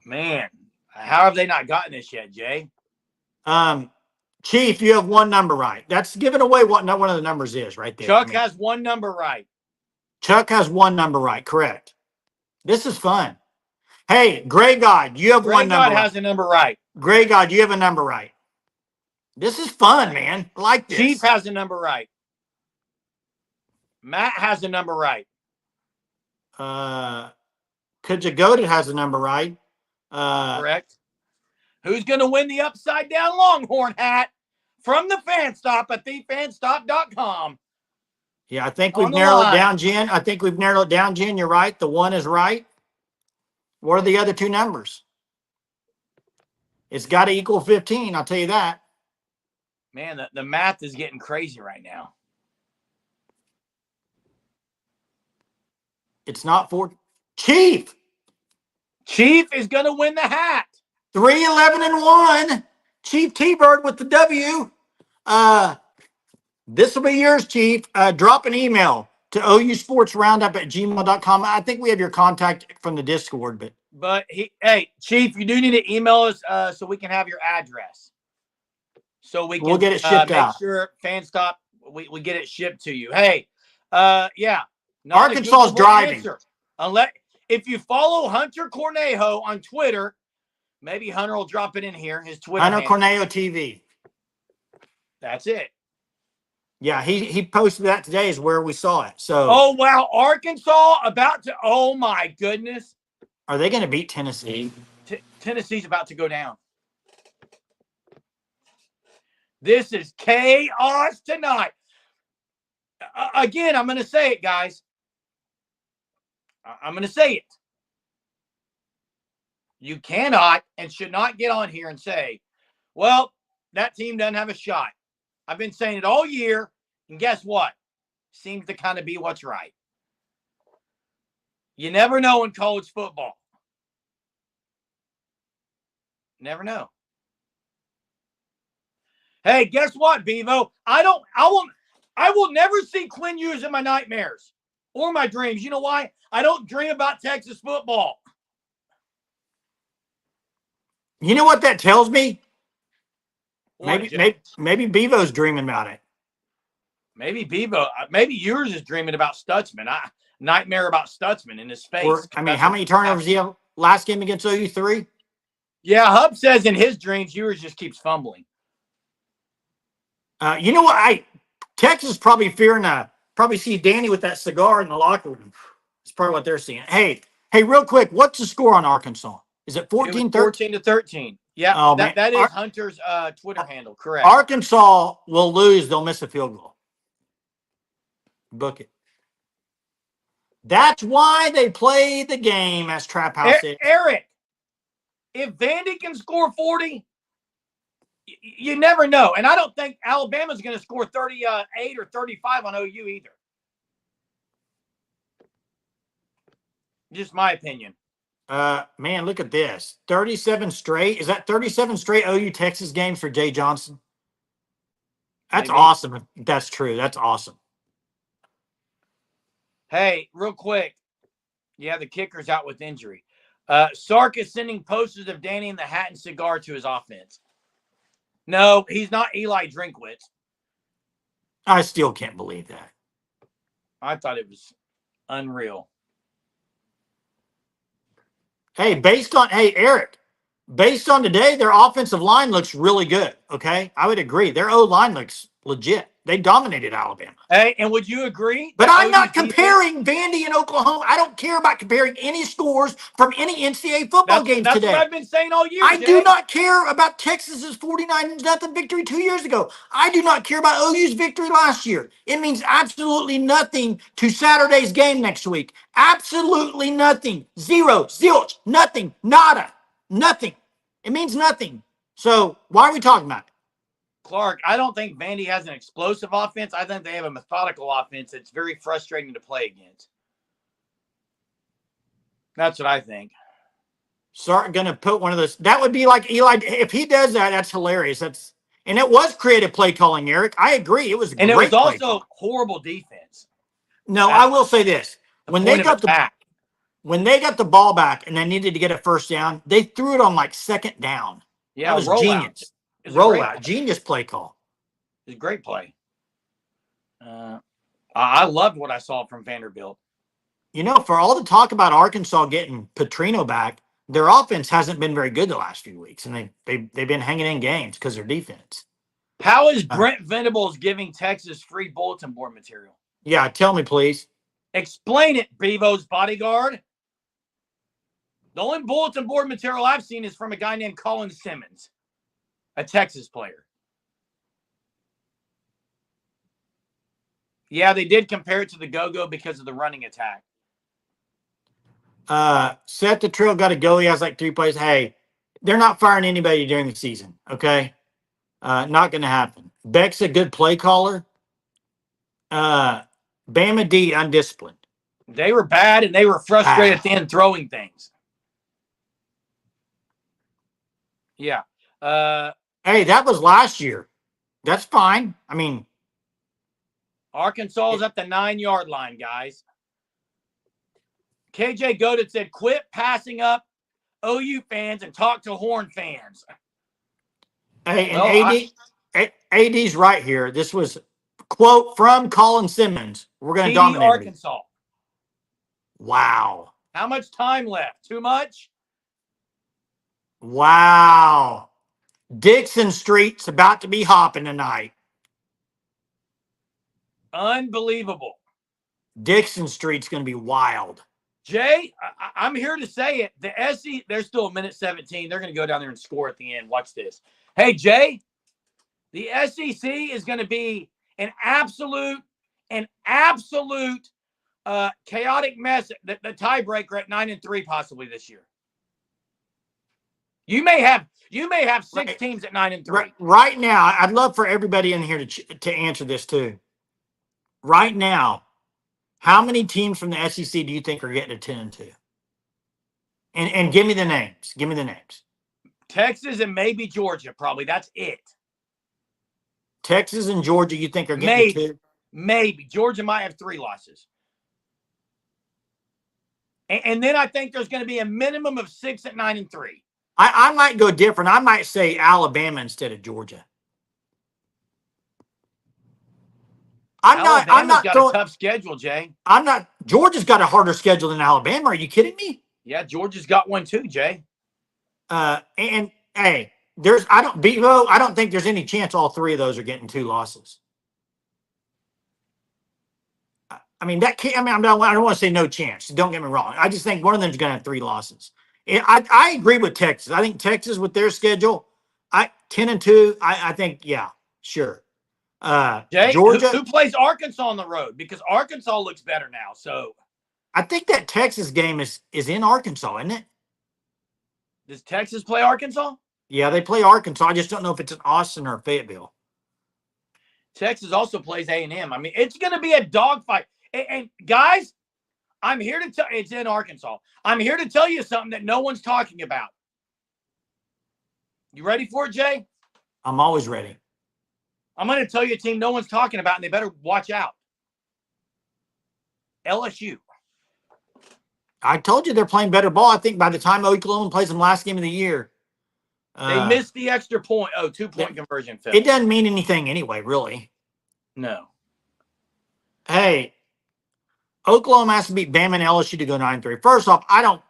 Man, how have they not gotten this yet, Jay? Chief, you have one number right. That's giving away what one of the numbers is right there. Chuck has one number right. Chuck has one number right. Correct. This is fun. Hey, Gray God, you have one number right. Gray God has a number right. Gray God, you have a number right. This is fun, man. I like this. Chief has a number right. Matt has a number right. Kajagoda has a number right. Correct. Who's going to win the upside down Longhorn hat from the fan stop at thefanstop.com? Yeah, I think we've narrowed it down, Jen. You're right. The 1 is right. What are the other 2 numbers? It's got to equal 15. I'll tell you that. Man, the math is getting crazy right now. It's not 4. Chief is going to win the hat. 3-11-1. Chief T-Bird with the W. This will be yours, Chief. Drop an email to ousportsroundup@gmail.com. I think we have your contact from the Discord, but hey, Chief, you do need to email us so we can have your address. So we'll get it shipped out. Make sure FanStop, we get it shipped to you. Hey, yeah. Arkansas is driving. Unless if you follow Hunter Cornejo on Twitter, maybe Hunter will drop it in here. His Twitter. Hunter Cornejo TV. That's it. Yeah, he posted that today is where we saw it. So. Oh wow, Arkansas about to. Oh my goodness. Are they going to beat Tennessee? Tennessee's about to go down. This is chaos tonight. Again, I'm going to say it, guys. I'm going to say it. You cannot and should not get on here and say, well, that team doesn't have a shot. I've been saying it all year, and guess what? Seems to kind of be what's right. You never know in college football. Never know. Hey, guess what, Bevo? I will never see Quinn Ewers in my nightmares or my dreams. You know why? I don't dream about Texas football. You know what that tells me? What, Maybe Bevo's dreaming about it. Maybe Ewers is dreaming about Stutzman. Nightmare about Stutzman in his face. Or, how many turnovers did he have last game against OU? 3? Yeah, Hub says in his dreams, Ewers just keeps fumbling. You know what? Texas probably fearing probably see Danny with that cigar in the locker room. That's probably what they're seeing. Hey, real quick, what's the score on Arkansas? Is it 14-13? 14-13. Yeah, oh, that is Hunter's Twitter handle. Correct. Arkansas will lose. They'll miss a field goal. Book it. That's why they play the game, as Trap House is. Eric, if Vandy can score 40, you never know. And I don't think Alabama's going to score 38 or 35 on OU either. Just my opinion. Man, look at this. 37 straight. Is that 37 straight OU Texas games for Jay Johnson? That's awesome. If that's true. That's awesome. Hey, real quick. Yeah, the kicker's out with injury. Sark is sending posters of Danny in the hat and cigar to his offense. No, he's not Eli Drinkwitz. I still can't believe that. I thought it was unreal. Hey, Eric, based on today, their offensive line looks really good. Okay, I would agree. Their O-line looks legit. They dominated Alabama. Hey, and would you agree? But I'm not comparing Vandy and Oklahoma. I don't care about comparing any scores from any NCAA football games today. That's what I've been saying all year. I do not care about Texas's 49-0 victory 2 years ago. I do not care about OU's victory last year. It means absolutely nothing to Saturday's game next week. Absolutely nothing. Zero, zilch, nothing, nada, nothing. It means nothing. So why are we talking about it? Clark, I don't think Vandy has an explosive offense. I think they have a methodical offense that's very frustrating to play against. That's what I think. Sark going to put one of those. That would be like Eli. If he does that, that's hilarious. And it was creative play calling, Eric. I agree. It was great. And it was also horrible defense. No, I will say this. When they got the ball back and they needed to get a first down, they threw it on like second down. Yeah, that was genius. Rollout, genius play call. It was a great play. I loved what I saw from Vanderbilt. You know, for all the talk about Arkansas getting Petrino back, their offense hasn't been very good the last few weeks, and they've been hanging in games because their defense. How is Brent Venables giving Texas free bulletin board material? Yeah, tell me, please. Explain it, Bevo's bodyguard. The only bulletin board material I've seen is from a guy named Colin Simmons, a Texas player. Yeah, they did compare it to the go-go because of the running attack. Seth the Trill got to go. He has like 3 plays. Hey, they're not firing anybody during the season, okay? Not going to happen. Beck's a good play caller. Bama D, undisciplined. They were bad, and they were frustrated at the end throwing things. Yeah. Hey, that was last year. That's fine. I mean, Arkansas is at the 9-yard line, guys. KJ Godin said, quit passing up OU fans and talk to Horn fans. Hey, and AD's right here. This was quote from Colin Simmons. We're going to dominate Arkansas. Wow. How much time left? Too much? Wow. Dixon Street's about to be hopping tonight. Unbelievable. Dixon Street's going to be wild. Jay, I'm here to say it. The SEC, there's still a minute 17. They're going to go down there and score at the end. Watch this. Hey, Jay, the SEC is going to be an absolute an absolute chaotic mess, the tiebreaker at 9-3 possibly this year. You may have six teams at 9-3. Right now, I'd love for everybody in here to answer this too. Right now, how many teams from the SEC do you think are getting to 10-2? And give me the names. Give me the names. Texas and maybe Georgia, probably. That's it. Texas and Georgia, you think are getting to 2? Maybe. Georgia might have 3 losses. And then I think there's going to be a minimum of 6 at 9-3. I might go different. I might say Alabama instead of Georgia. Alabama's got a tough schedule, Jay. Georgia's got a harder schedule than Alabama. Are you kidding me? Yeah, Georgia's got one too, Jay. And hey, I don't think there's any chance all 3 of those are getting 2 losses. I mean, I don't want to say no chance. Don't get me wrong. I just think one of them is going to have 3 losses. I agree with Texas. I think Texas with their schedule, 10-2. I think, yeah, sure. Jay, Georgia, who plays Arkansas on the road? Because Arkansas looks better now. So I think that Texas game is in Arkansas, isn't it? Does Texas play Arkansas? Yeah, they play Arkansas. I just don't know if it's in Austin or Fayetteville. Texas also plays A&M. I mean, it's going to be a dogfight. And guys, I'm here to tell it's in Arkansas. I'm here to tell you something that no one's talking about. You ready for it, Jay? I'm always ready. I'm going to tell you a team no one's talking about, and they better watch out. LSU. I told you they're playing better ball. I think by the time Oklahoma plays them last game of the year. They missed the extra point. 2-point conversion. Phil. It doesn't mean anything anyway, really. No. Hey, Oklahoma has to beat Bama and LSU to go 9-3. First off, I'm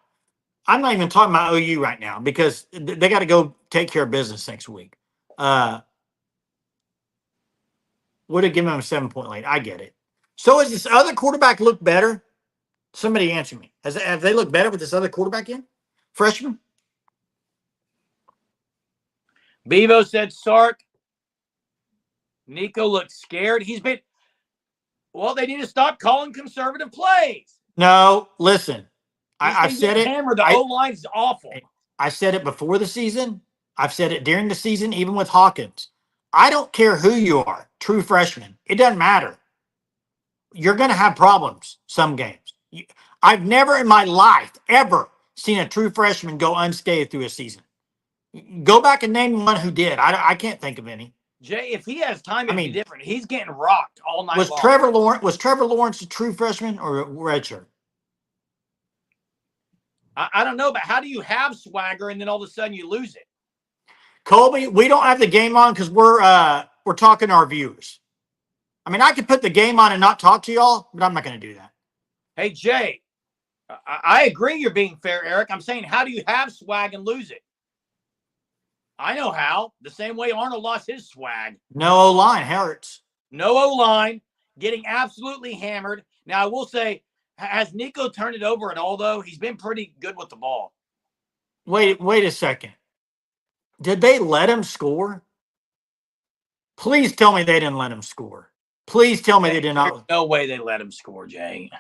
not even talking about OU right now because they got to go take care of business next week. Would have given them a 7-point lead. I get it. So has this other quarterback look better? Somebody answer me. Have they looked better with this other quarterback in? Freshman? Bevo said Sark. Nico looked scared. They need to stop calling conservative plays. No, listen. I've said it. Hammered. The O-line's awful. I said it before the season. I've said it during the season, even with Hawkins. I don't care who you are, true freshman. It doesn't matter. You're going to have problems some games. I've never in my life ever seen a true freshman go unscathed through a season. Go back and name one who did. I can't think of any. Jay, if he has time, it'd be different. He's getting rocked all night long. Was Trevor Lawrence a true freshman or a redshirt? I don't know, but how do you have swagger and then all of a sudden you lose it? Colby, we don't have the game on because we're talking to our viewers. I mean, I could put the game on and not talk to y'all, but I'm not going to do that. Hey, Jay, I agree you're being fair, Eric. I'm saying, how do you have swag and lose it? I know how. The same way Arnold lost his swag. No O-line hurts. No O-line, getting absolutely hammered. Now, I will say, has Nico turned it over at all, though? He's been pretty good with the ball. Wait a second. Did they let him score? Please tell me they didn't let him score. Please tell me they did not. There's no way they let him score, Jay.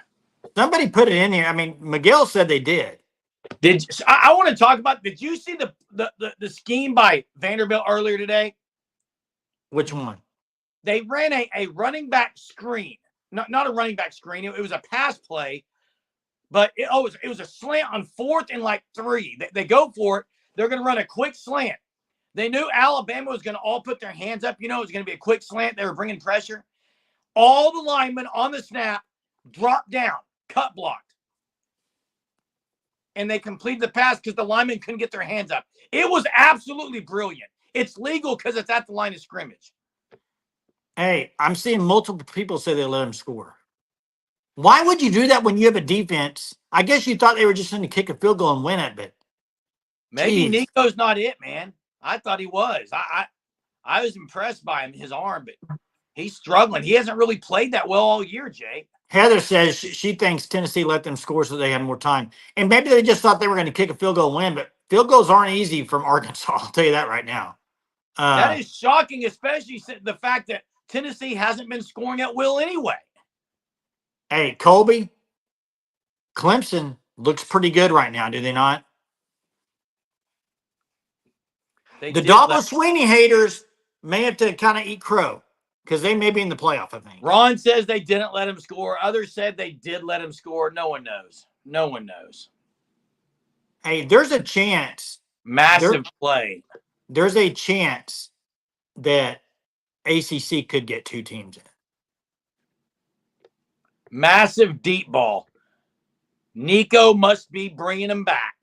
Somebody put it in here. I mean, Miguel said they did. I want to talk about, did you see the scheme by Vanderbilt earlier today? Which one? They ran a running back screen. Not a running back screen. It was a pass play, but it was a slant on 4th and 3. They go for it. They're going to run a quick slant. They knew Alabama was going to all put their hands up. It was going to be a quick slant. They were bringing pressure. All the linemen on the snap dropped down, cut blocked. And they completed the pass because the linemen couldn't get their hands up. It was absolutely brilliant. It's legal because it's at the line of scrimmage. Hey, I'm seeing multiple people say they let him score. Why would you do that when you have a defense? I guess you thought they were just going to kick a field goal and win it, but maybe Nico's not it, man. I thought he was. I was impressed by him, his arm, but he's struggling. He hasn't really played that well all year, Jay. Heather says she thinks Tennessee let them score so they had more time. And maybe they just thought they were going to kick a field goal and win, but field goals aren't easy from Arkansas. I'll tell you that right now. That is shocking, especially the fact that Tennessee hasn't been scoring at will anyway. Hey, Colby, Clemson looks pretty good right now, do they not? The Dabo Sweeney haters may have to kind of eat crow because they may be in the playoff, I think. Ron says they didn't let him score. Others said they did let him score. No one knows. No one knows. Hey, there's a chance. Massive play. There's a chance that ACC could get 2 teams in. Massive deep ball. Nico must be bringing him back.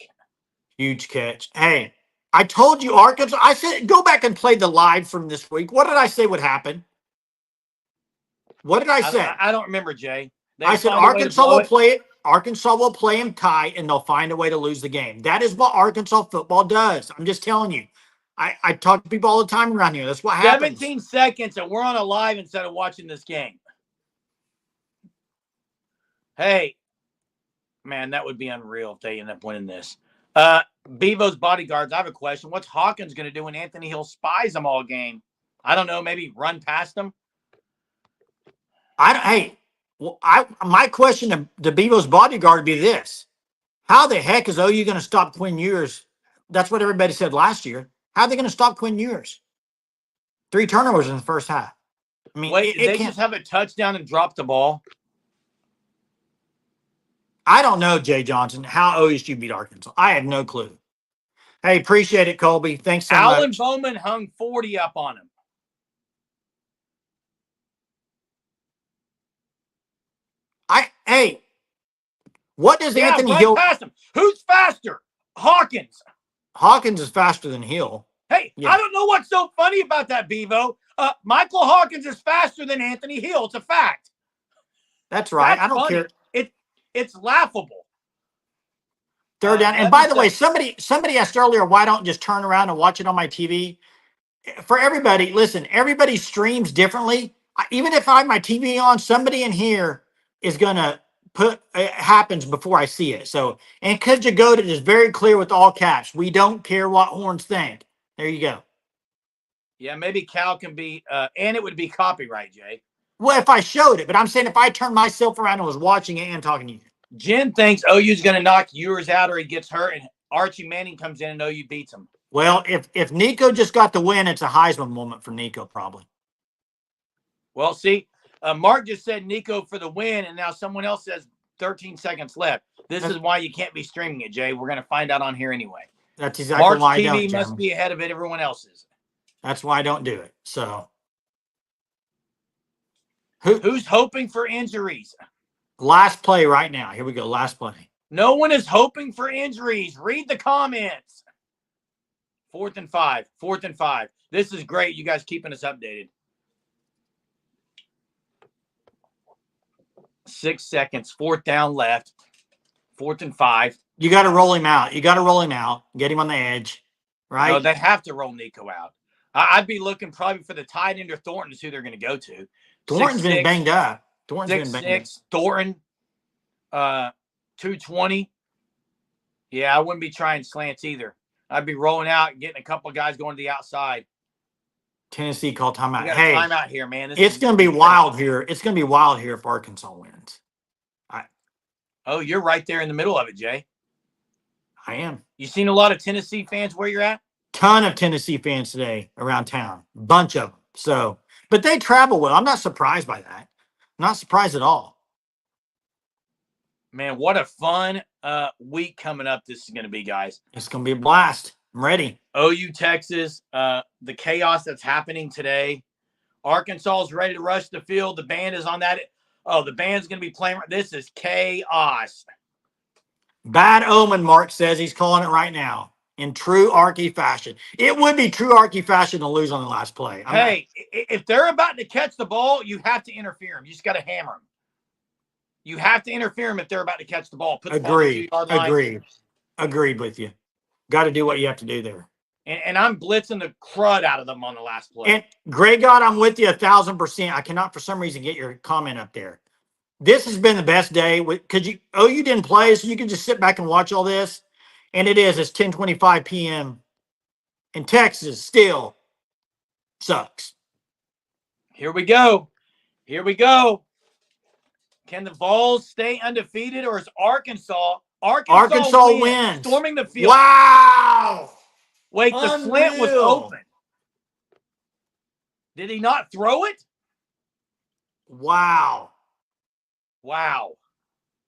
Huge catch. Hey, I told you Arkansas. I said go back and play the live from this week. What did I say would happen? What did I say? I don't remember, Jay. I said Arkansas will play it. Arkansas will play him tight, and they'll find a way to lose the game. That is what Arkansas football does. I'm just telling you. I talk to people all the time around here. That's what happens. 17 seconds, and we're on a live instead of watching this game. Hey, man, that would be unreal if they end up winning this. Bevo's bodyguards, I have a question. What's Hawkins going to do when Anthony Hill spies them all game? I don't know. Maybe run past them? My question to Bevo's bodyguard would be this. How the heck is OU going to stop Quinn Ewers? That's what everybody said last year. How are they going to stop Quinn Ewers? 3 turnovers in the first half. I mean, wait, did they just have a touchdown and drop the ball? I don't know, Jay Johnson, how OSU beat Arkansas. I have no clue. Hey, appreciate it, Colby. Thanks so much. Alan Bowman hung 40 up on him. What does Anthony Hill? Past him. Who's faster? Hawkins. Hawkins is faster than Hill. Hey, yeah. I don't know what's so funny about that, Bevo. Michael Hawkins is faster than Anthony Hill. It's a fact. That's right. I don't care. It's laughable. Third down. And by the way, somebody asked earlier, why don't just turn around and watch it on my TV? For everybody, listen, everybody streams differently. Even if I have my TV on, somebody in here is going to put it happens before I see it. So, and because you go to is very clear with all caps. We don't care what horns think. There you go. Yeah, maybe Cal can be, and it would be copyright, Jay. Well, if I showed it, but I'm saying if I turned myself around and was watching it and talking to you. Jen thinks OU's going to knock Ewers out or he gets hurt, and Archie Manning comes in and OU beats him. Well, if Nico just got the win, it's a Heisman moment for Nico, probably. Well, see, Mark just said Nico for the win, and now someone else says 13 seconds left. This is why you can't be streaming it, Jay. We're going to find out on here anyway. That's exactly Mark's why I TV don't. must be ahead of everyone else's. That's why I don't do it. So, who's hoping for injuries? Last play right now. Here we go. Last play. No one is hoping for injuries. Read the comments. 4th and 5. 4th and 5. This is great. You guys keeping us updated. 6 seconds. 4th down left. 4th and 5. You got to roll him out. You got to roll him out. Get him on the edge. Right? No, they have to roll Nico out. I'd be looking probably for the tight end or Thornton is who they're going to go to. Thornton's been banged up. 6'6", Thornton, 220. Yeah, I wouldn't be trying slants either. I'd be rolling out and getting a couple of guys going to the outside. Tennessee called timeout. Hey, timeout here, man. It's going to be wild here. It's going to be wild here if Arkansas wins. Oh, you're right there in the middle of it, Jay. I am. You seen a lot of Tennessee fans where you're at? Ton of Tennessee fans today around town. Bunch of them. So, but they travel well. I'm not surprised by that. Not surprised at all. Man, what a fun week coming up this is going to be, guys. It's going to be a blast. I'm ready. OU, Texas, the chaos that's happening today. Arkansas is ready to rush the field. The band is on that. Oh, the band's going to be playing. This is chaos. Bad omen, Mark says. He's calling it right now. In true Arky fashion. It would be true Arky fashion to lose on the last play. If they're about to catch the ball, you have to interfere them. You just got to hammer them. You have to interfere them if they're about to catch the ball. Put the Agreed. ball Agreed with you. Got to do what you have to do there. And I'm blitzing the crud out of them on the last play. And Grey God, I'm with you 1,000%. I cannot for some reason get your comment up there. This has been the best day because you didn't play, so you can just sit back and watch all this. And it's 10:25 p.m. in Texas. Still sucks. Here we go. Can the Vols stay undefeated, or is Arkansas wins. storming the field? Wow. Wait, the slant was open. Did he not throw it? Wow.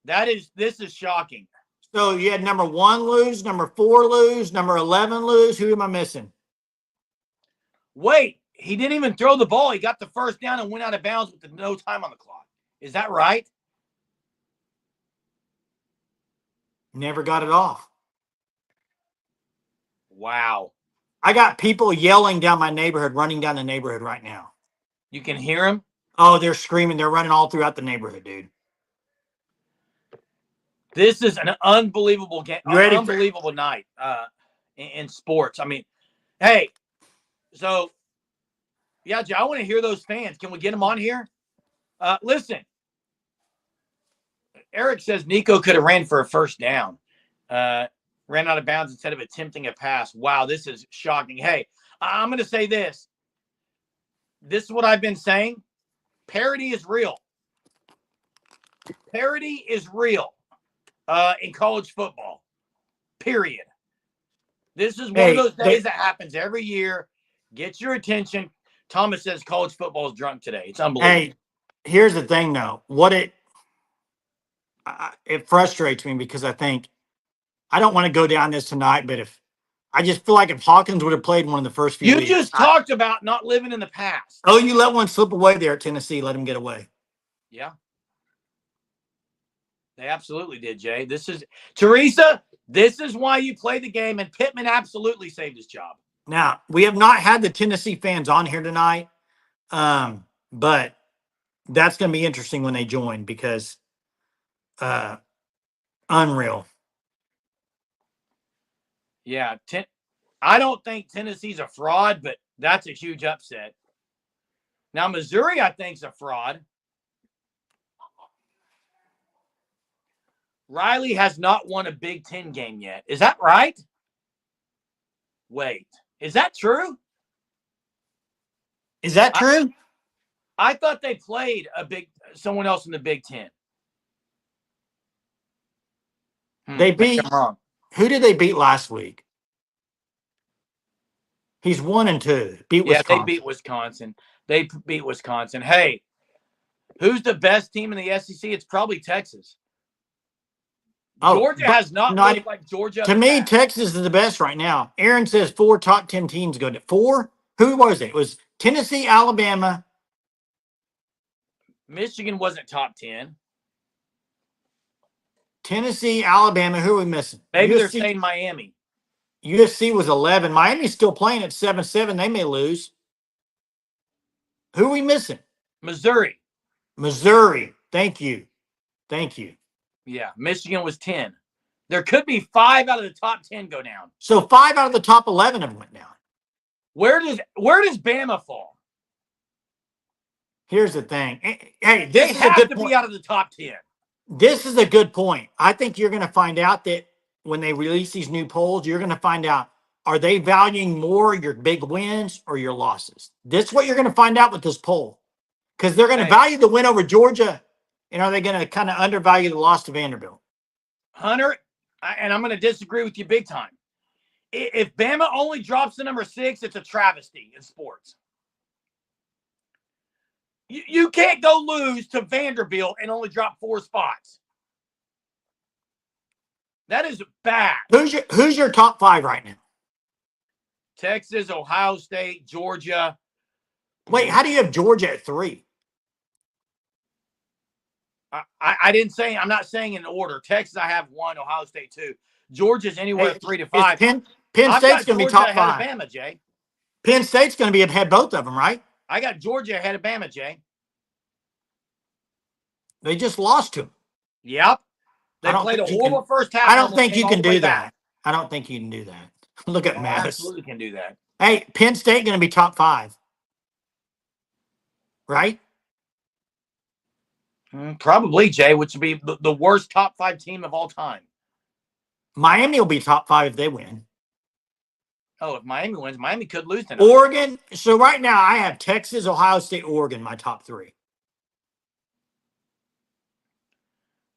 This is shocking. So you had number 1 lose, number 4 lose, number 11 lose. Who am I missing? Wait, he didn't even throw the ball. He got the first down and went out of bounds with no time on the clock. Is that right? Never got it off. Wow. I got people yelling down my neighborhood, running down the neighborhood right now. You can hear them? Oh, they're screaming. They're running all throughout the neighborhood, dude. This is an unbelievable game. Unbelievable night in sports. I mean, hey, so, yeah, Joe, I want to hear those fans. Can we get them on here? Listen, Eric says Nico could have ran for a first down. Ran out of bounds instead of attempting a pass. Wow, this is shocking. Hey, I'm going to say this. This is what I've been saying. Parity is real. Parity is real in college football, period. This is one of those days that happens every year. Get your attention. Thomas says college football is drunk today. It's unbelievable. Hey, here's the thing, though. It frustrates me because I think I don't want to go down this tonight, but I just feel like if Hawkins would have played one of the first few weeks. You just talked about not living in the past. Oh, you let one slip away there at Tennessee. Let him get away. Yeah. They absolutely did, Jay. Teresa, this is why you play the game, and Pittman absolutely saved his job. Now, we have not had the Tennessee fans on here tonight, but that's going to be interesting when they join because unreal. Yeah, I don't think Tennessee's a fraud, but that's a huge upset. Now, Missouri, I think, is a fraud. Riley has not won a Big Ten game yet. Is that right? Wait, is that true? Is that true? I thought they played someone else in the Big Ten. They beat. I'm wrong. Who did they beat last week? He's 1-2. Wisconsin. They beat Wisconsin. Hey, who's the best team in the SEC? It's probably Texas. Georgia has not looked like Georgia. To me, Texas is the best right now. Aaron says 4 top 10 teams go to 4. Who was it? It was Tennessee, Alabama. Michigan wasn't top 10. Tennessee, Alabama. Who are we missing? Maybe they're saying Miami. USC was 11. Miami's still playing at 7-7. They may lose. Who are we missing? Missouri. Thank you. Yeah, Michigan was 10. There could be 5 out of the top 10 go down. So 5 out of the top 11 have went down. Where does Bama fall? Here's the thing. Hey, this is a good point. Be out of the top 10. This is a good point. I think you're going to find out that when they release these new polls, you're going to find out, are they valuing more your big wins or your losses? This is what you're going to find out with this poll. Because they're going to value the win over Georgia, and are they going to kind of undervalue the loss to Vanderbilt? Hunter, and I'm going to disagree with you big time. If Bama only drops to number 6, it's a travesty in sports. You can't go lose to Vanderbilt and only drop 4 spots. That is bad. Who's your top 5 right now? Texas, Ohio State, Georgia. Wait, how do you have Georgia at 3? I didn't say. I'm not saying in order. Texas, I have 1. Ohio State 2. Georgia's anywhere 3 to 5. Penn State's going to be top 5. Ahead of Bama, Jay. Penn State's going to be ahead both of them, right? I got Georgia ahead of Bama, Jay. They just lost to them. Yep. They played a horrible first half. I don't think you can do that. I don't think you can do that. Look at Mass. Absolutely can do that. Hey, Penn State going to be top 5. Right? Probably, Jay, which would be the worst top 5 team of all time. Miami will be top 5 if they win. Oh, if Miami wins, Miami could lose tonight. Oregon. So right now I have Texas, Ohio State, Oregon, my top 3.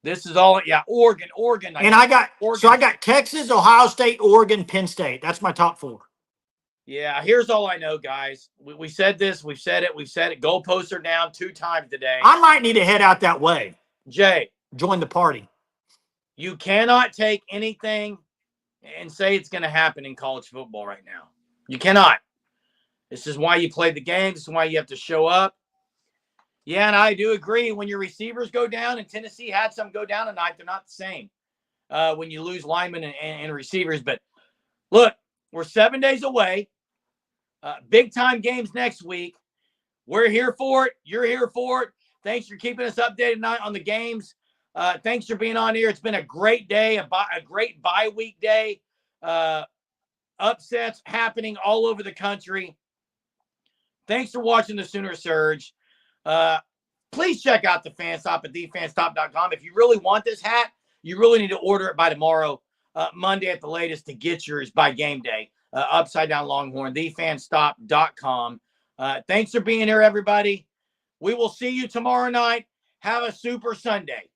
This is all, Oregon. And I got Texas, Ohio State, Oregon, Penn State. That's my top 4. Yeah, here's all I know, guys. We said this. We've said it. Goalposts are down 2 times today. I might need to head out that way. Jay. Join the party. You cannot take anything and say it's going to happen in college football right now. You cannot. This is why you play the game. This is why you have to show up. Yeah, and I do agree. When your receivers go down, and Tennessee had some go down tonight, they're not the same when you lose linemen and receivers. But look, we're 7 days away. Big-time games next week. We're here for it. You're here for it. Thanks for keeping us updated tonight on the games. Thanks for being on here. It's been a great day, a great bye-week day. Upsets happening all over the country. Thanks for watching the Sooner Surge. Please check out the Fan Stop at thefanstop.com. If you really want this hat, you really need to order it by tomorrow, Monday at the latest, to get yours by game day. Upside Down Longhorn, thefanstop.com. Thanks for being here, everybody. We will see you tomorrow night. Have a super Sunday.